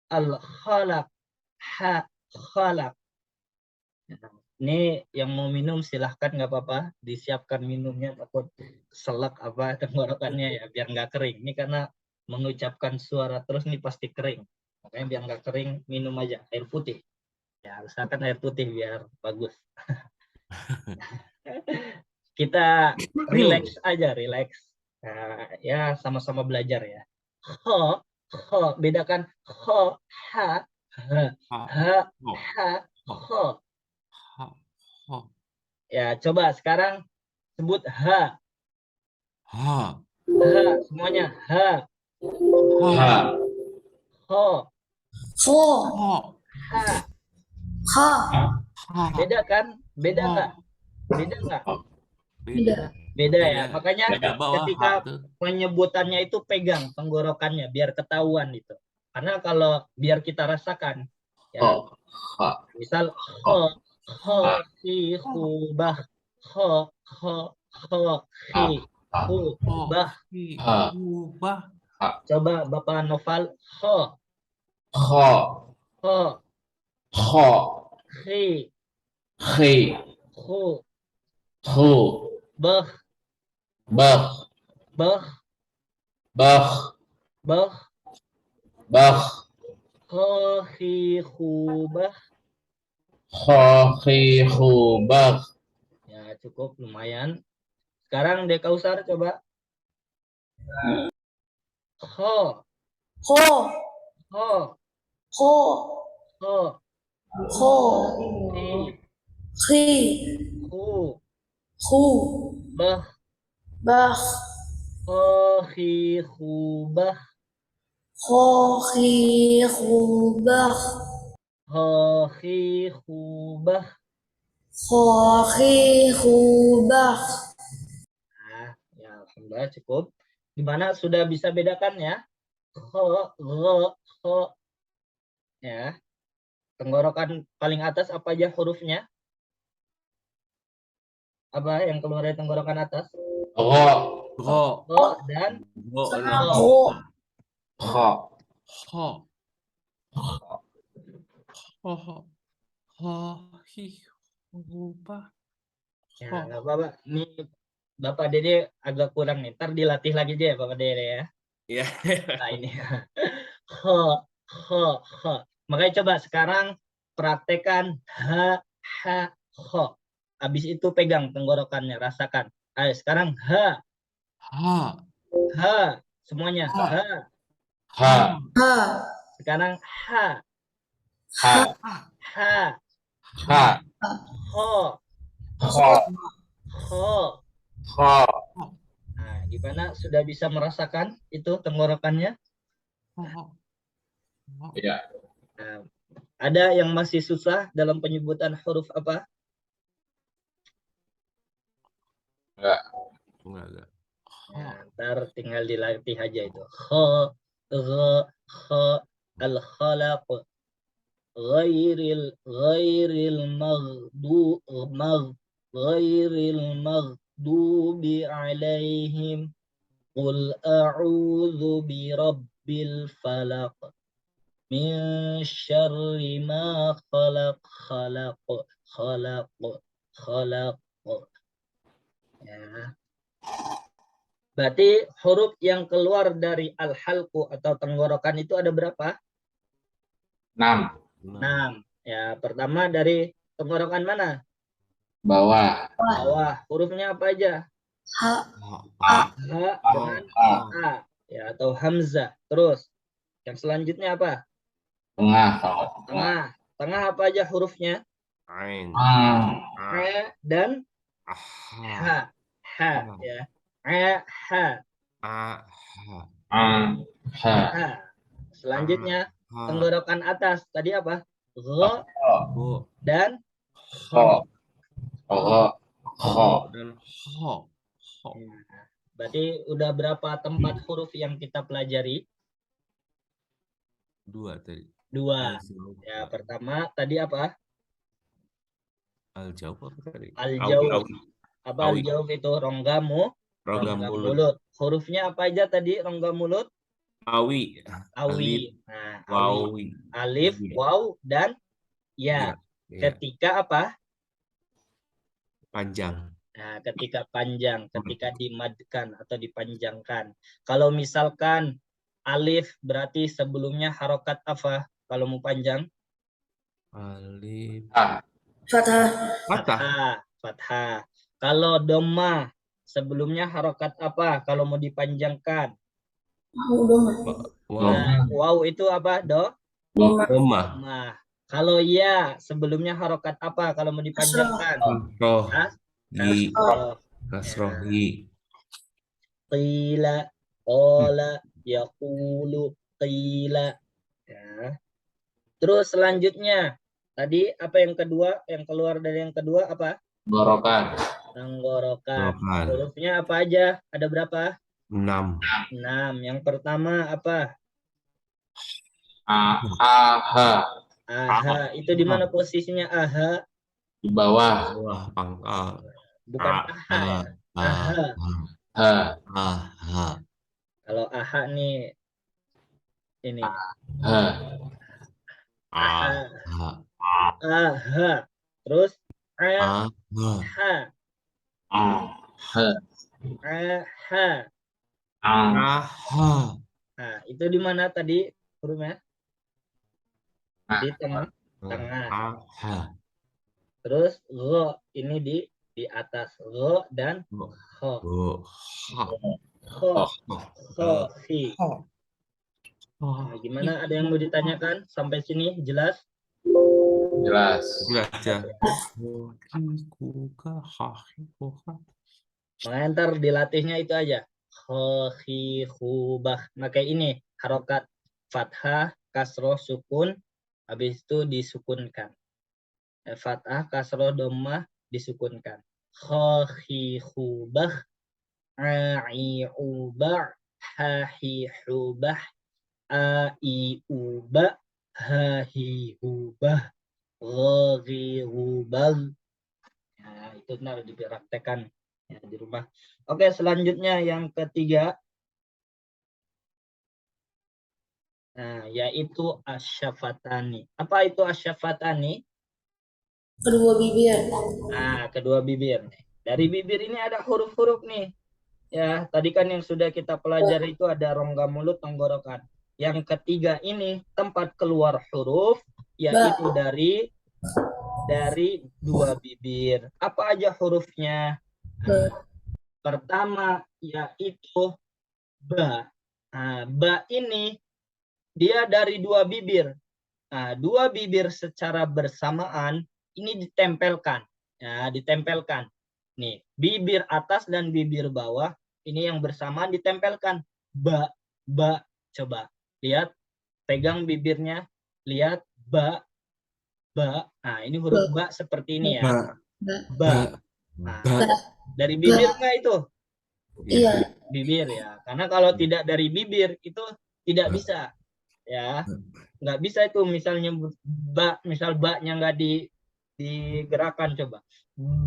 al-khalaq, ha, khalaq. Ini yang mau minum silahkan, nggak apa-apa, disiapkan minumnya, takut selak apa tenggorokannya ya, biar nggak kering. Ini karena mengucapkan suara terus nih pasti kering. Makanya biar nggak kering, minum aja air putih. Ya, usahakan air putih biar bagus. Kita relax aja, relax. Nah, ya sama-sama belajar ya. Kho, kho, bedakan kho, ha, ha, Ha. ha, Ho. ha, kho. Ha. Ho. Ya, coba sekarang sebut ha, Ha. ha, semuanya ha, Ha. Ha. kho, Ko. Ho. ha. Ha. Ha. Beda kan? Beda Ho. nggak? Beda nggak? Beda. Beda ya. Beda. Makanya Beda bawah ha ketika tuh. penyebutannya itu pegang tenggorokannya biar ketahuan itu. Karena kalau biar kita rasakan ya, Ho. Ha. misal Ho. kho, khi, khu, bah, kho, khi, Ha. khu, Ho. bah. Hi. Ha. Hu. Bah. Coba Bapak Noval, kho, Kho. Kho. khi, Khi. khu, Khu. bah, Bah. bah, Bah. bah, Bah. kho, khi, khu, bah. Kho. Khi. Khu. Bah. Ya, cukup lumayan. Sekarang Dekausar coba. Kho, Ko. kho, Ko. kho, Ko. khi, Khi. khu, Khu. bah, Bah. kho, khi, khu, bah, Ko. Khi. Khu. Bah. kho, khi, khu, bah. Ko. Khi. Khu. Bah. Nah, ya Alhamdulillah cukup. Gimana sudah bisa bedakan ya? Kho, ro, kho. Ya. Tenggorokan paling atas apa aja hurufnya? Apa yang keluar dari tenggorokan atas? Ro. Ro. Ro dan Ro. Sama Ho. ko. Kho. Ho. Ho. Ho. Hi. Hu. Bah. Ya, Ho. nggak apa-apa. Ini Bapak Dede agak kurang nih. Ntar dilatih lagi aja ya Bapak Dede ya. Ya. Nah ini. Ho, ho, ho. Makanya coba sekarang praktekan ha, ha, ho. Habis itu pegang tenggorokannya, rasakan. Ayo sekarang ha, Ha. ha. Semuanya Ha. ha. Ha. Ha. Sekarang ha, Ha. ha, Ha. ho, Kho. Kho. Kho. Nah, gimana? Sudah bisa merasakan itu tenggorokannya? Ya. Nah, ada yang masih susah dalam penyebutan huruf apa? Enggak. Enggak. Nah, ntar tinggal dilatih aja itu. Kho, gha, kho, al-khalaq, ghairil maghdubi alaihim, qul a'udzu birabbil falaq, min syarri ma khalaq, khalaq, khalaq. Ya. Berarti huruf yang keluar dari al-halqu atau tenggorokan itu ada berapa? 6. 6. Ya, pertama dari tenggorokan mana? Bawah. Bawah. Hurufnya apa aja? Ha, H dengan A. Ya, atau hamzah. Terus, yang selanjutnya apa? Tengah. Kalau tengah. Tengah. Tengah apa aja hurufnya? Ain. E dan H. H. Ya. E, H. H. Selanjutnya, tenggorokan atas. Tadi apa? Gho dan Kho. Kho. Kho. Dan ho. Nah, berarti udah berapa tempat huruf yang kita pelajari? 2 tadi. 2. Ya, pertama tadi apa? Al-jawab apa tadi? Al-jawf. Awi. Apa Awi. al-jawf itu? Rongga Rongga mulut. mulut. Hurufnya apa aja tadi rongga mulut? Awi. Awi. Nah, awi. Wawi. Alif, waw, dan ya. Ya. Ketika apa? Panjang. Nah, ketika panjang, ketika dimadkan atau dipanjangkan. Kalau misalkan alif berarti sebelumnya harokat apa? Kalau mau panjang? Alif. fathah. Fathah. Fathah. Kalau dhamma sebelumnya harokat apa? Kalau mau dipanjangkan? Wow. Wow itu apa? Doma. Dhamma. Kalau ya sebelumnya harokat apa? Kalau mau dipanjangkan? Roh. Kasroh. Kasrohi. Qila, qala, yaqulu, qila. Ya. Terus selanjutnya, tadi apa yang kedua? Yang keluar dari yang kedua apa? Tenggorokan. Tenggorokan. Hurufnya apa aja? Ada berapa? 6. 6. Yang pertama apa? Aha. Aha. Itu di mana posisinya aha? Di bawah. Pangkal. Bukan aha ya. Aha. Ha. Kalau aha nih ini. Ha. Aha. Terus aha. Aha. Nah, itu di mana tadi hurufnya? Di tengah. Terus gho ini di atas gho dan kho. Khi. Nah, gimana? Ada yang mau ditanyakan sampai sini? Jelas? Jelas. Ya. Makanya ntar dilatihnya itu aja. Kho, khi, khu, bah. Nah, kayak ini. Harokat fathah, kasroh, sukun. Habis itu disukunkan. Fathah, kasroh, dhammah disukunkan. Kho, khi, khu, bah. A'i, ubah. Hahi, hubah. Ai, ubah. Hahi, hubah. Ghi, hubah. Nah, itu benar dipraktekkan ya, di rumah. Oke, selanjutnya yang ketiga. Nah, yaitu asyafatani. Apa itu asyafatani? Kedua bibir. Nah, kedua bibir. Dari bibir ini ada huruf-huruf nih. Ya, tadi kan yang sudah kita pelajari itu ada rongga mulut, tenggorokan. Yang ketiga ini tempat keluar huruf, yaitu dari dua bibir. Apa aja hurufnya? Nah, pertama yaitu ba. Nah, ba ini dia dari dua bibir. Nah, dua bibir secara bersamaan ini ditempelkan. Ya, ditempelkan. Nih, bibir atas dan bibir bawah ini yang bersamaan ditempelkan. Ba, ba. Coba lihat, pegang bibirnya, lihat ba, ba. Nah, ini huruf ba seperti ini ya. Ba, Ba. ba, Nah, ba. dari bibir nggak itu? Iya. Bibir ya. Karena kalau tidak dari bibir itu tidak bisa ya. Nggak bisa itu misalnya ba, misal ba-nya nggak digerakkan coba.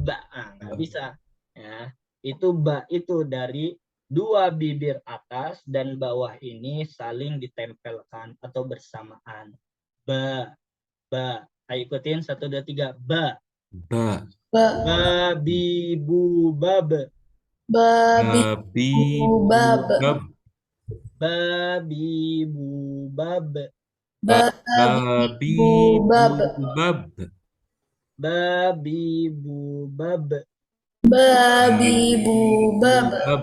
Ba, nggak bisa ya. Itu ba itu dari dua bibir atas dan bawah ini saling ditempelkan atau bersamaan. Ba, ba. Ayo ikutin 1 2 3. Ba. Ba, Ba, Babi bu bab. babi, babi, bab, bab, Babi bu bab. babi, bab, bab, Babi bu bab. babi, bab, bab,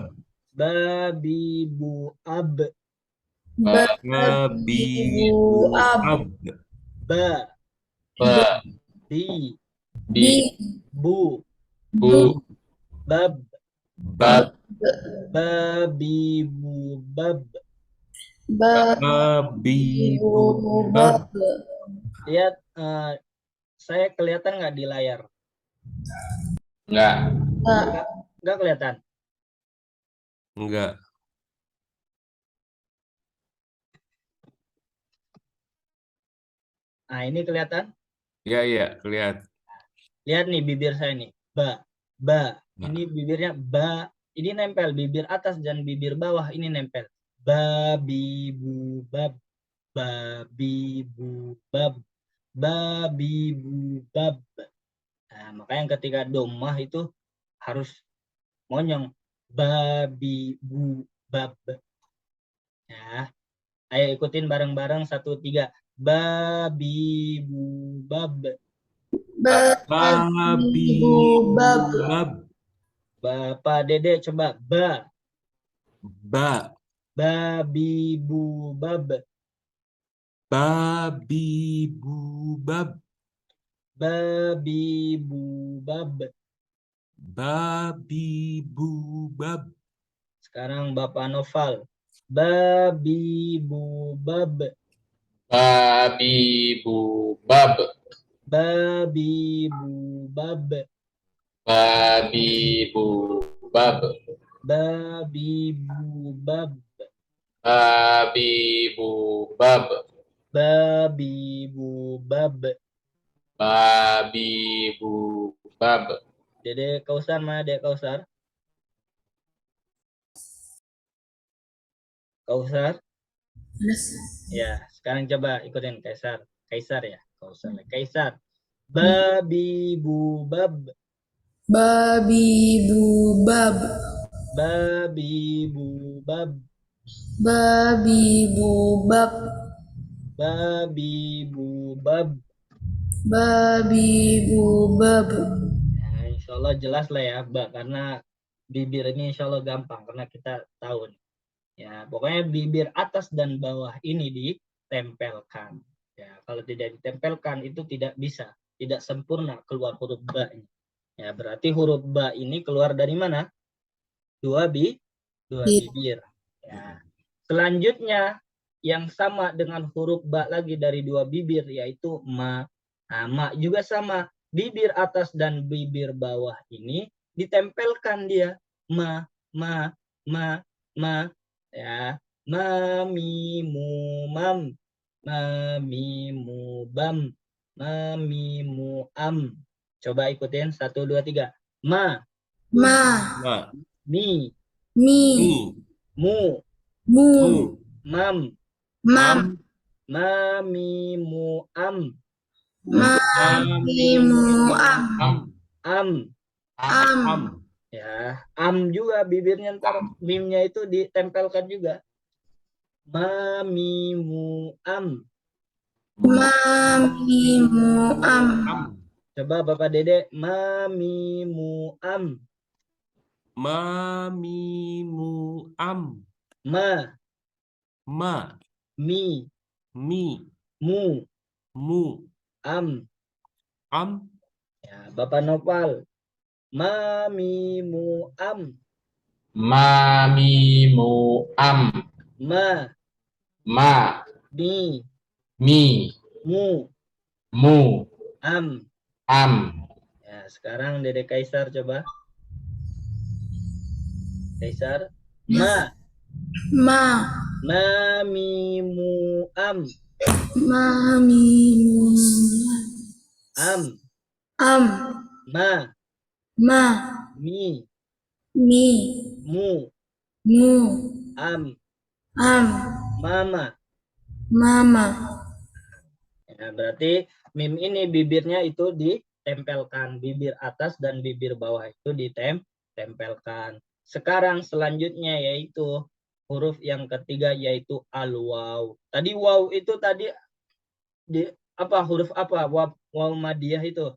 Babi bu ab. babi, ab, ab, Ba. Ba, Bi. bi, Bu. bu, Bab. bab, Babi bu bab. babi, bab. Lihat, saya kelihatan nggak di layar? enggak, Nggak kelihatan. Enggak. Nah, ini kelihatan. Ya, ya, kelihatan. Lihat nih bibir saya nih. Ba. Ba. Ba. Ini bibirnya ba. Ini nempel. Bibir atas dan bibir bawah ini nempel. Babi bu bab. Babi bu bab. Babi bu bab. Nah, makanya ketika domah itu harus monyong. Babi bu bab. Ya. Ayo ikutin bareng-bareng 1 3. Babi bu bab. Babi, bab, bab, Bapak Dede coba ba. ba, Babi bu bab. babi, bu, bab, Babi bu bab. babi, bu, bab, Sekarang Bapak Noval. Babi bu bab. babi, bu, bab, Babi bu bab. babi, bu, bab, Babi bu bab. babi, bu, bab, Babi bu bab. babi, bu, bab. Dede Kausar mana Dede Kausar? Kausar? Ya, sekarang coba ikutin Kaisar. Kaisar ya, Kausar. Kaisar. Babi bu bab. babi, bab, Babi bu bab. babi, bab, Babi bu bab. babi, bab, Nah, insya Allah jelas lah ya, Mbak. Karena bibir ini insya Allah gampang. Karena kita tahu nih. Ya, pokoknya bibir atas dan bawah ini ditempelkan. Ya, kalau tidak ditempelkan itu tidak bisa, tidak sempurna keluar huruf ba. Ya, berarti huruf ba ini keluar dari mana? Dua bibir. Ya. Selanjutnya yang sama dengan huruf ba lagi dari dua bibir yaitu ma. Nah, ma juga sama. Bibir atas dan bibir bawah ini ditempelkan dia. Ma, ma, ma, ma. Ya, mami mu mam, mami mu bam, mami mu am. Coba ikutin 1 2 3. Ma, ma, ma, mi, mi, mi, mu, mu, mu, mam, mam, mami mu am, mami, mu, am, am. am, Ya, am juga bibirnya ntar mimnya itu ditempelkan juga. Mami mu am. mami, mu, am, am, Coba Bapak Dede, mami mu am. mami, mu, am, Ma, ma, mi, mi, mu, mu, am. am, Ya, Bapak Nopal. Ma mimu am. Ma mimu am. Ma Ma mi mi mu mu am. am. Ya, sekarang Dede Kaisar coba. Kaisar. Ma Ma. mimu am. Ma. Mi. Am. Am. Ma Ma. mi Mi. mu Mu. am. Am. Mama. Mama. Ya, berarti mim ini bibirnya itu ditempelkan, bibir atas dan bibir bawah itu ditempelkan. Sekarang selanjutnya yaitu huruf yang ketiga yaitu al-waw. Tadi waw itu tadi di apa huruf apa? Waw madiyah itu.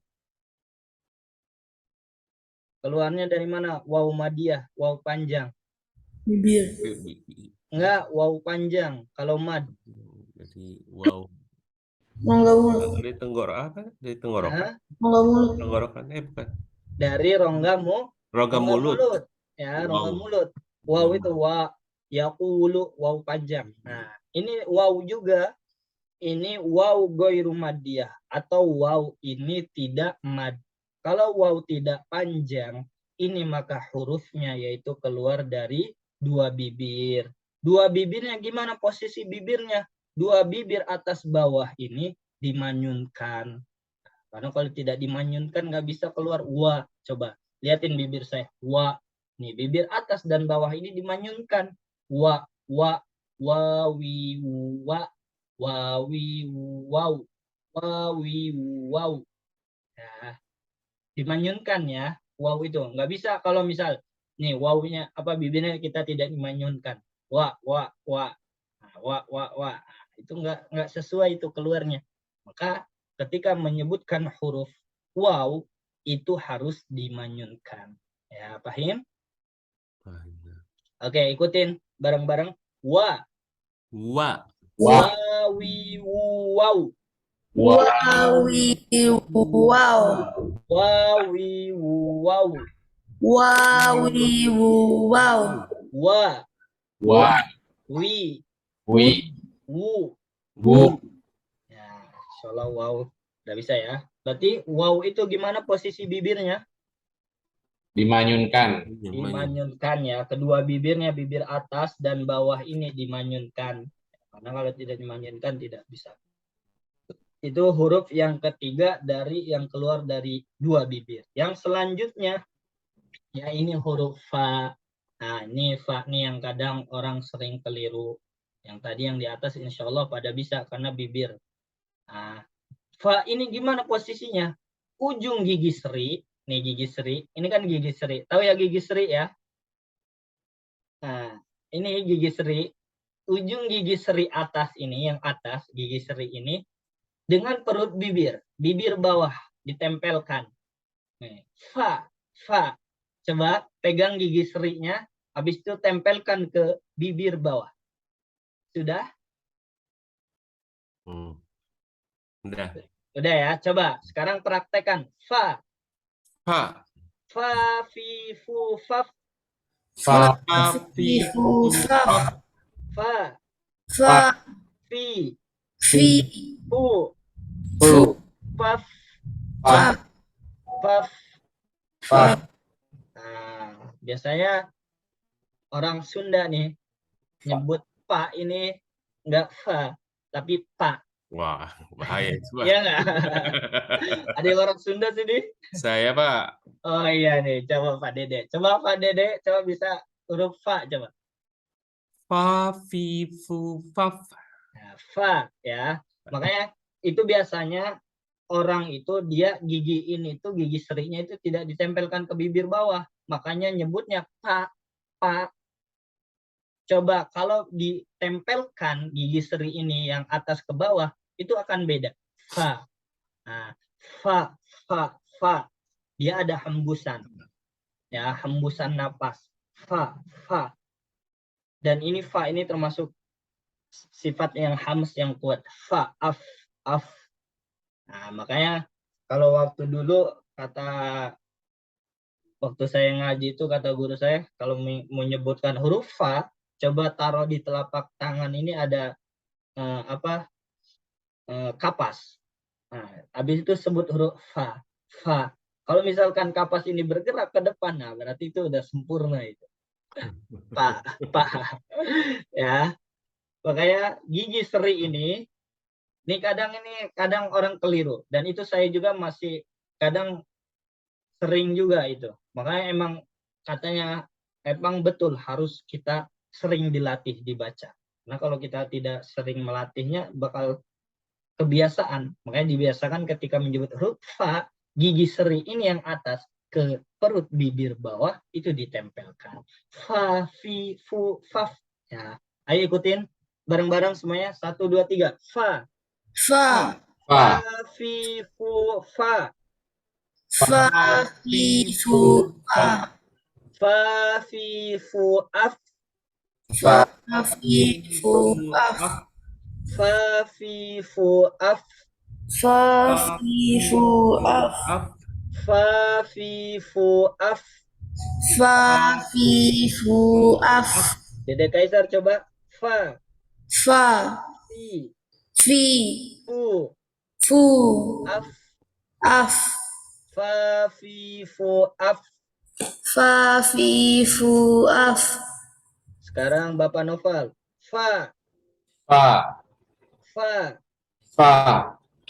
Keluarnya dari mana? Waw madiyah, waw panjang. Bibir. Enggak, waw panjang kalau mad. Jadi wow. Rongga mulut. Dari tenggorok apa? Dari tenggorokan? Hah? Rongga mulut. Tenggorokan bukan. Dari rongga Rongga mulut. Ya, Wow. rongga mulut. Waw itu wa yaqulu waw panjang. Nah, ini waw juga. Ini waw ghairu madiyah atau waw ini tidak mad. Kalau waw tidak panjang, ini maka hurufnya yaitu keluar dari dua bibir. Dua bibirnya gimana posisi bibirnya? Dua bibir atas bawah ini dimanyunkan. Karena kalau tidak dimanyunkan nggak bisa keluar wa. Coba liatin bibir saya. Wa. Nih bibir atas dan bawah ini dimanyunkan. Wa, wa, wawi, wa, wawi, waw, wawi, waw. Nah, dimanyunkan ya. Waw itu nggak bisa kalau misal nih wawnya apa bibirnya kita tidak dimanyunkan. Wa, wa, wa. Nah, wa. Nah, itu nggak sesuai itu keluarnya. Maka ketika menyebutkan huruf waw itu harus dimanyunkan. Ya, paham? Oke, ikutin bareng-bareng. Wa, Wa. wawi, waw, Wawi. Wow. wawi, waw, Wawi. Wow. wa, Wa wi, wi wu. bu. Ya, insyaallah waw. Udah bisa ya. Berarti waw itu gimana posisi bibirnya? Dimanyunkan. Dimanyunkan ya. Kedua bibirnya, bibir atas dan bawah ini dimanyunkan. Karena kalau tidak dimanyunkan tidak bisa. Itu huruf yang ketiga dari yang keluar dari dua bibir. Yang selanjutnya, ya ini huruf fa. Nah, ini fa nih yang kadang orang sering keliru. Yang tadi yang di atas insya Allah pada bisa karena bibir. Nah, fa ini gimana posisinya? Ujung gigi seri, nih gigi seri. Ini kan gigi seri. Tahu ya gigi seri ya? Nah, ini gigi seri. Ujung gigi seri atas ini, yang atas gigi seri ini, dengan perut bibir, bibir bawah ditempelkan. Nih, fa. Coba pegang gigi serinya, habis itu tempelkan ke bibir bawah. Sudah? Udah. Udah ya, coba sekarang praktekkan. Fa. Fa. Fa, fi, fu, faf. Fa Fi. Fa. Fa, Fa. fi, Fi. fu, fu faf, fa faf. fa. Nah, biasanya orang Sunda nih nyebut pa ini enggak fa, tapi pa. Wah, bahaya itu, Pak. Iya nggak? Ada yang orang Sunda sini? Saya, Pak. Oh iya nih, coba Pak Dede. Coba Pak Dede, coba bisa huruf fa coba. Fa, fi, fu, faf. Nah, fa ya. Makanya itu biasanya orang itu dia gigi ini tuh gigi serinya itu tidak ditempelkan ke bibir bawah. Makanya nyebutnya pa. Coba kalau ditempelkan gigi seri ini yang atas ke bawah itu akan beda. Fa. Nah, fa. Dia ada hembusan. Ya, hembusan napas. Fa. Dan ini fa ini termasuk sifat yang hams yang kuat. Fa, af. Nah, makanya kalau waktu dulu kata waktu saya ngaji itu kata guru saya, kalau menyebutkan huruf fa, coba taruh di telapak tangan ini ada kapas. Nah, habis itu sebut huruf fa. Fa. Kalau misalkan kapas ini bergerak ke depan, nah berarti itu udah sempurna itu. Pak, Pak. Ya. Makanya gigi seri ini kadang orang keliru, dan itu saya juga masih kadang sering juga itu. Makanya emang katanya emang betul harus kita sering dilatih dibaca. Nah, kalau kita tidak sering melatihnya bakal kebiasaan. Makanya dibiasakan ketika menyebut huruf fa, gigi seri ini yang atas ke perut bibir bawah itu ditempelkan. Fa, fi, fu, faf. Ya, ayo ikutin bareng-bareng semuanya. 1, 2, 3. Fa. Fa. Fa, Fa. fi, fu, fa. Fa, fi, fu, fa. Fa, fi, fu, af. Fa, fi, fu, af. Fa, fi, fu, af. Fa, fi, fu, af. Fa, fi, fu, af. Fa, fi, fu, af. Dede Kaisar coba. Fa, Fa, fi, fi, fu, fu, af. af. Fa, fi, fu, af. Fa, fi, fu, af. Sekarang Bapak Noval. Fa, Fa. fa, Fa.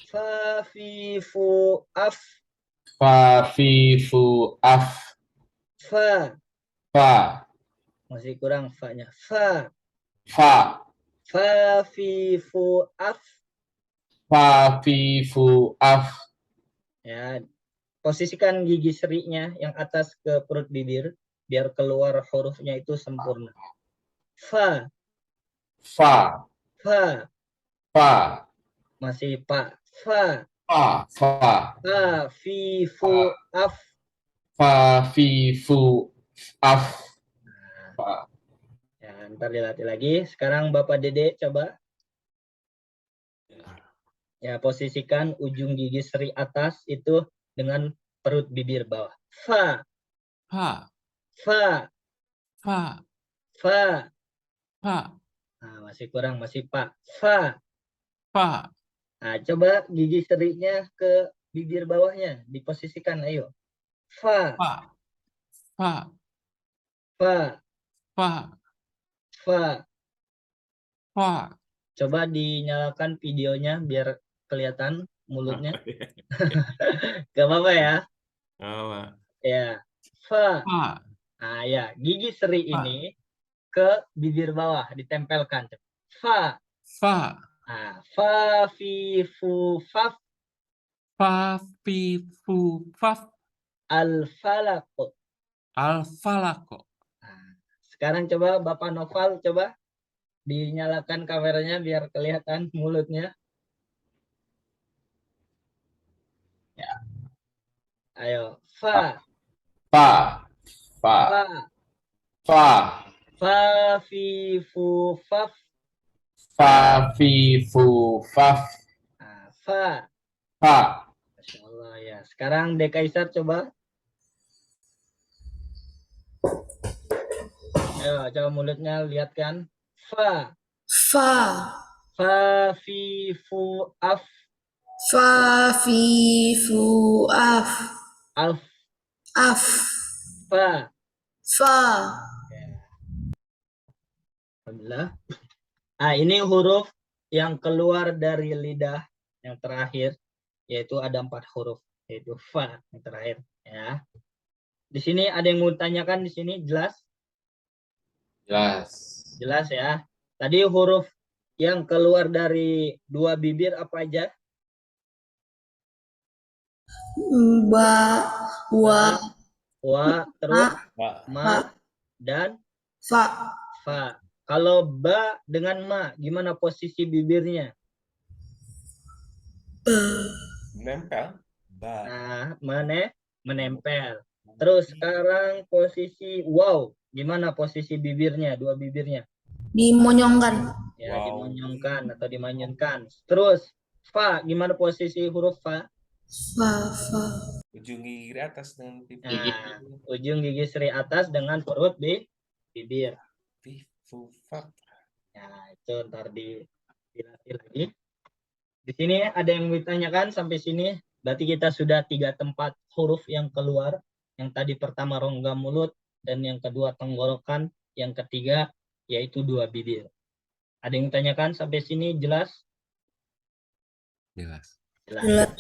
fa, fi, fu, af. Fa, fi, fu, af. Fa. Fa. Masih kurang fa-nya. Fa, Fa. fa, fi, fu, af. Fa, fi, fu, af. Ya, posisikan gigi serinya yang atas ke perut bibir biar keluar hurufnya itu sempurna. Fa, Fa. fa, Fa. masih pak. Fa, Fa. Fa. fa, fi, fu, af. Fa, fi, fu, af. Fa. Ya, ntar dilatih lagi. Sekarang Bapak Dede coba. Ya, posisikan ujung gigi seri atas itu dengan perut bibir bawah. Fa, Fa, fa, fa, fa. fa, Nah, masih kurang, masih pak. Fa. fa, Nah, coba gigi serinya ke bibir bawahnya. Diposisikan, ayo. Fa, fa, fa, fa, fa, fa. fa. Coba dinyalakan videonya biar kelihatan mulutnya. Gak apa-apa ya. Apa? Ya. Fa. Fa, Nah, ya. Gigi seri fa, ini ke bibir bawah ditempelkan. Fa. fa, Nah, fa, fi, fu, faf. fa, fi, fu, faf, Al-falaq. al-falaq. Nah, sekarang coba Bapak Noval coba dinyalakan kameranya biar kelihatan mulutnya. Ya. Ayo. Fa. Fa. Fa. Fa. Fa. Fa, fi, fu, faf. Fa, fi, fu, faf. Nah, fa. Fa. Masya Allah ya. Sekarang Dekaisar coba. Ayo, coba mulutnya lihat kan. Fa. Fa, Fa, fi, fu, af. fa, fi, fu, af. Alf. Af. Fa. Fa. Alhamdulillah. Ah, ini huruf yang keluar dari lidah yang terakhir, yaitu ada 4 huruf, yaitu fa yang terakhir. Ya. Di sini ada yang mau tanyakan di sini, jelas? Jelas. Jelas ya. Tadi huruf yang keluar dari 2 bibir apa aja? Ba, wa, Wa, terus Fa, ma, dan fa. fa. Kalau ba dengan ma, gimana posisi bibirnya? nempel. Ba, Nah, menempel. Terus sekarang posisi wow, gimana posisi bibirnya, 2 bibirnya? Dimonyongkan. Ya, wow. dimonyongkan atau dimanyunkan. Terus fa, gimana posisi huruf fa? Fa, fa. Ujung gigi atas dengan pipi. Nah, ujung gigi seri atas dengan perut di bibir. Fifufak. Nah, itu ntar dilatih lagi. Di sini ada yang ditanyakan sampai sini. Berarti kita sudah 3 tempat huruf yang keluar. Yang tadi pertama rongga mulut, dan yang kedua tenggorokan, yang ketiga yaitu 2 bibir. Ada yang ditanyakan sampai sini jelas? Jelas. Jelas.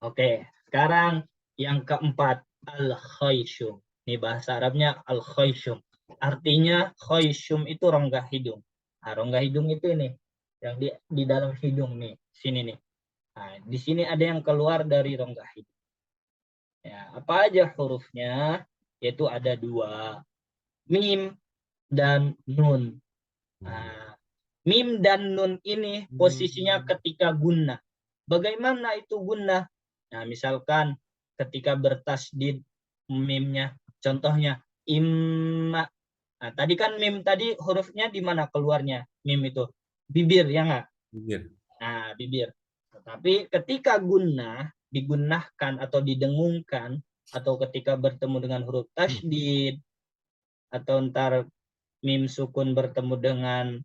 Oke, sekarang yang keempat, al-khayshum. Ini bahasa Arabnya al-khayshum. Artinya khayshum itu rongga hidung. Nah, rongga hidung itu ini, yang di dalam hidung nih, sini nih. Nah, di sini ada yang keluar dari rongga hidung. Ya, apa aja hurufnya? Yaitu ada 2, mim dan nun. Nah, mim dan nun ini posisinya ketika gunnah. Bagaimana itu gunnah? Nah, misalkan ketika bertasdid mimnya, contohnya imma. Nah, tadi kan mim tadi hurufnya di mana keluarnya? Mim itu bibir, ya nggak? Bibir. Nah, bibir. Tetapi ketika gunnah, digunnahkan atau didengungkan, atau ketika bertemu dengan huruf tasydid, atau ntar mim sukun bertemu dengan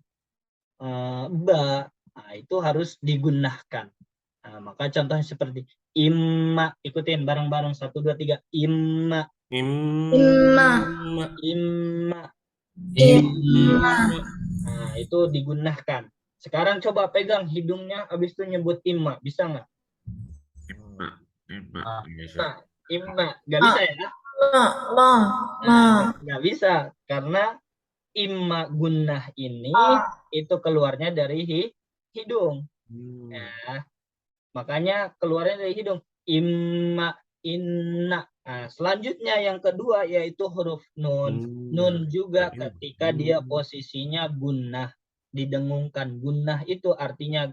ba, nah, itu harus digunnahkan. Nah, maka contohnya seperti imma, ikutin bareng-bareng 1, 2, 3, imma, Imma. imma. Imma. Nah, itu digunnahkan. Sekarang coba pegang hidungnya, habis itu nyebut imma, bisa nggak? Imma, nggak bisa ya? Ma. Nah, nggak bisa, karena imma gunnah ini itu keluarnya dari hidung. Ya, makanya keluarnya dari hidung. Imma, inna. Nah, selanjutnya yang kedua yaitu huruf nun. Nun juga ketika dia posisinya gunnah, didengungkan. Gunnah itu artinya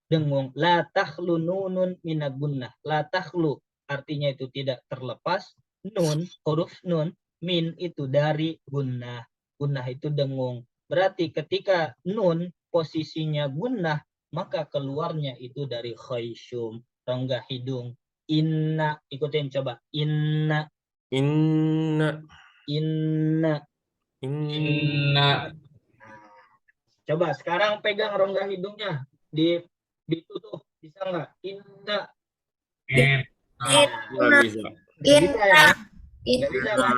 dengung. La takhlu nunun mina gunnah. La takhlu artinya itu tidak terlepas. Nun, huruf nun, min itu dari gunnah. Gunnah itu dengung. Berarti ketika nun posisinya gunnah, maka keluarnya itu dari khayshum, rongga hidung. Inna, ikutin coba. Inna, Inna. inna. Inna. Coba sekarang pegang rongga hidungnya, ditutup, bisa nggak? Inna. Nggak bisa. Nggak bisa ya? Inna. Nggak bisa kan?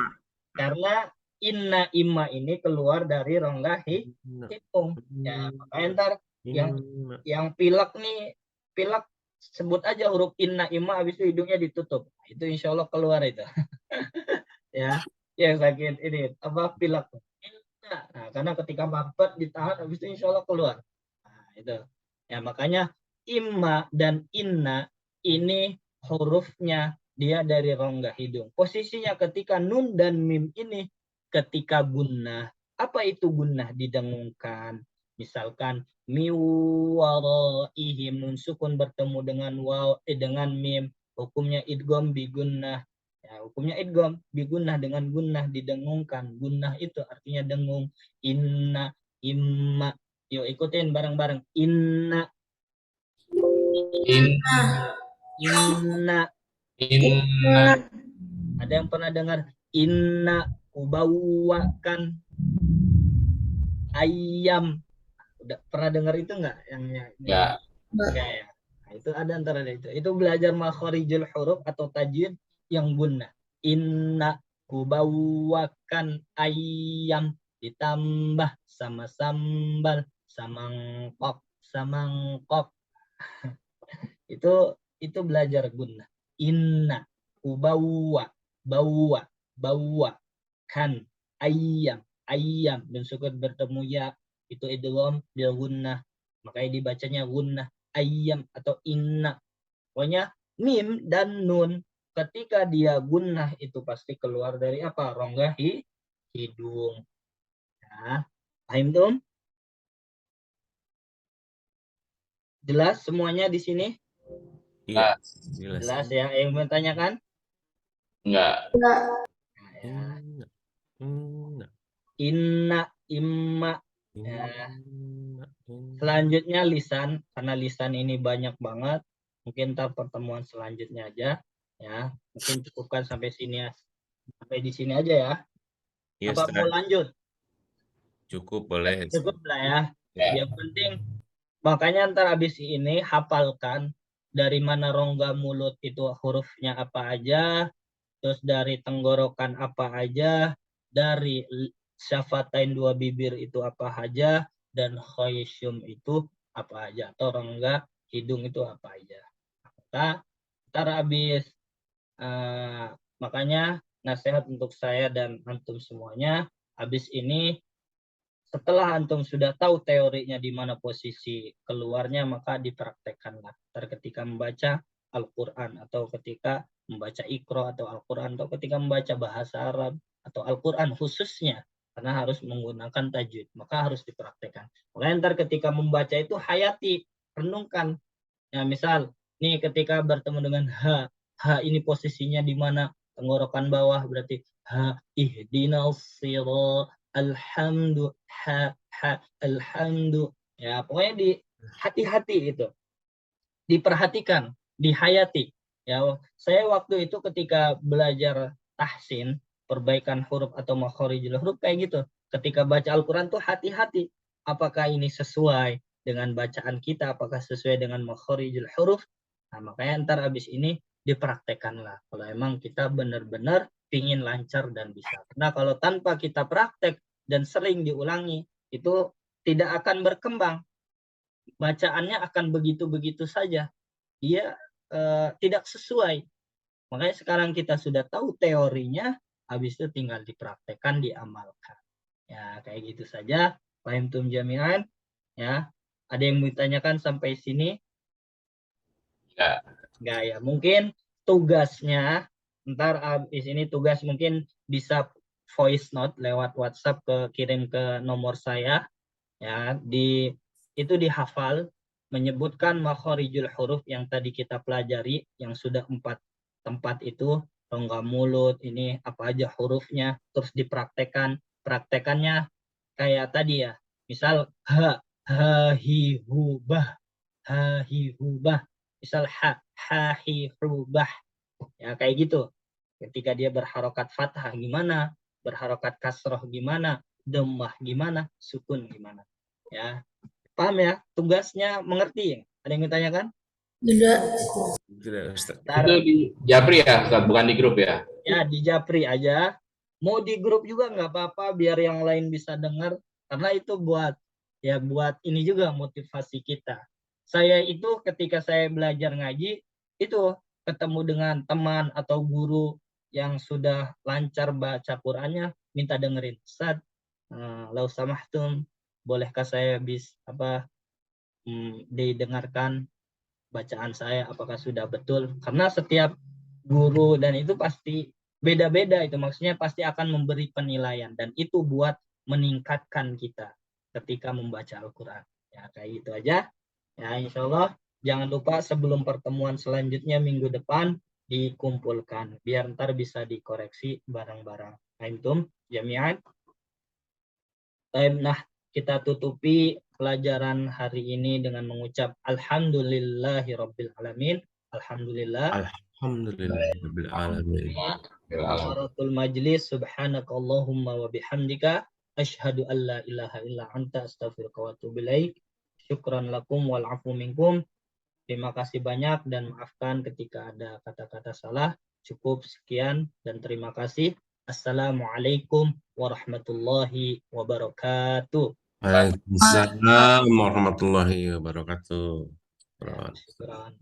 Karena inna imma ini keluar dari rongga hidung. Ya, makanya ntar yang pilek nih, pilek sebut aja huruf inna imma, habis itu hidungnya ditutup. Itu insya Allah keluar itu. Ya, yang sakit ini apa pilek. Nah, karena ketika mampet ditahan, habis itu insya Allah keluar. Nah, itu. Ya, makanya imma dan inna ini hurufnya dia dari rongga hidung. Posisinya ketika nun dan mim ini ketika gunnah. Apa itu gunnah? Didengungkan. Misalkan miwaraihim, nun sukun bertemu dengan dengan mim, hukumnya idgham bi gunnah. Ya, hukumnya idgham bi gunnah, dengan gunnah didengungkan. Gunnah itu artinya dengung. Inna, imma. Yuk ikutin bareng-bareng. Inna, Inna. inna. Inna. Ada yang pernah dengar inna ubawakan ayam? Udah pernah dengar itu enggak? Ya. Enggak ya. Nah, itu ada antara itu. Itu belajar makharijul huruf atau tajwid yang gunnah. Inna ubawakan ayam ditambah sama sambal samangkok. Itu belajar gunnah. Inna ubawa bawa kan ayam dan sukun bertemu ya, itu idgham bil gunnah, makanya dibacanya gunnah ayam atau inna. Pokoknya mim dan nun ketika dia gunnah itu pasti keluar dari apa? Rongga hidung. Nah, paham tuh? Jelas semuanya di sini? Iya. Jelas ya. Yang bertanyakan? Enggak. Nah, ya. Inna, imma. Ya. Selanjutnya lisan, karena lisan ini banyak banget. Mungkin ntar pertemuan selanjutnya aja ya. Mungkin cukupkan sampai sini ya. Sampai di sini aja ya. Iya, Apa mau Ustaz. lanjut? Cukup boleh. Cukup lah ya. Ya. Yang penting makanya ntar habis ini hafalkan dari mana rongga mulut itu hurufnya apa aja, terus dari tenggorokan apa aja, dari syafatain dua bibir itu apa aja, dan khayshum itu apa aja, atau rongga hidung itu apa aja. Maka ntar habis makanya nasihat untuk saya dan antum semuanya, habis ini setelah antum sudah tahu teorinya di mana posisi keluarnya, maka dipraktekkanlah. Ketika membaca Al-Quran atau ketika membaca Iqra atau Al-Quran atau ketika membaca bahasa Arab atau Al-Quran khususnya, karena harus menggunakan tajwid, maka harus dipraktekkan. Makanya ntar ketika membaca itu hayati, renungkan. Ya misal, nih ketika bertemu dengan H ini posisinya di mana? Tenggorokan bawah berarti ihdinas sirat alhamdu alhamdu. Ya, pokoknya di hati-hati itu. Diperhatikan, dihayati. Ya, saya waktu itu ketika belajar tahsin, perbaikan huruf atau makhorijul huruf kayak gitu. Ketika baca Al-Qur'an tuh hati-hati. Apakah ini sesuai dengan bacaan kita, apakah sesuai dengan makhorijul huruf? Nah, makanya ntar habis ini dipraktekkanlah. Kalau emang kita benar-benar ingin lancar dan bisa. Nah, kalau tanpa kita praktek dan sering diulangi, itu tidak akan berkembang. Bacaannya akan begitu-begitu saja. Dia tidak sesuai. Makanya sekarang kita sudah tahu teorinya, habis itu tinggal dipraktekkan, diamalkan. Ya, kayak gitu saja. Fahimtum jami'an? Ya. Ada yang mau ditanyakan sampai sini? Ya. Enggak ya. Mungkin tugasnya ntar habis ini tugas mungkin bisa voice note lewat WhatsApp kirim ke nomor saya ya, itu dihafal, menyebutkan makhorijul huruf yang tadi kita pelajari, yang sudah 4 tempat itu, rongga mulut ini apa aja hurufnya, terus dipraktekannya kayak tadi ya, misal hi hu bah, misal hi hu bah. Ya kayak gitu. Ketika dia berharokat fathah gimana, berharokat kasroh gimana, dhammah gimana, sukun gimana. Ya. Paham ya? Tugasnya mengerti. Ada yang ditanyakan? Tidak. Tidak, Ustaz. Itu di Japri ya, Ustaz, bukan di grup ya? Ya, di Japri aja. Mau di grup juga nggak apa-apa, biar yang lain bisa dengar. Karena itu buat ini juga motivasi kita. Saya itu ketika saya belajar ngaji, itu ketemu dengan teman atau guru yang sudah lancar baca Qur'annya, minta dengerin. Ustaz, lau samahtum, bolehkah saya didengarkan bacaan saya, apakah sudah betul? Karena setiap guru dan itu pasti beda-beda, itu maksudnya pasti akan memberi penilaian, dan itu buat meningkatkan kita ketika membaca Al-Quran. Ya kayak gitu aja. Ya insya Allah jangan lupa sebelum pertemuan selanjutnya minggu depan dikumpulkan, biar ntar bisa dikoreksi bareng-bareng. Antum jami'an. Nah, kita tutupi pelajaran hari ini dengan mengucap Alhamdulillahirabbil alamin. Alhamdulillah. Alhamdulillahirabbil alamin. Waratul majlis, subhanakallahumma wa bihamdika asyhadu an la ilaha illa anta astaghfiruka wa atubu ilaik. Syukran lakum wal afu minkum. Terima kasih banyak dan maafkan ketika ada kata-kata salah. Cukup sekian dan terima kasih. Assalamualaikum warahmatullahi wabarakatuh. Waalaikumsalam warahmatullahi wabarakatuh. Syukran.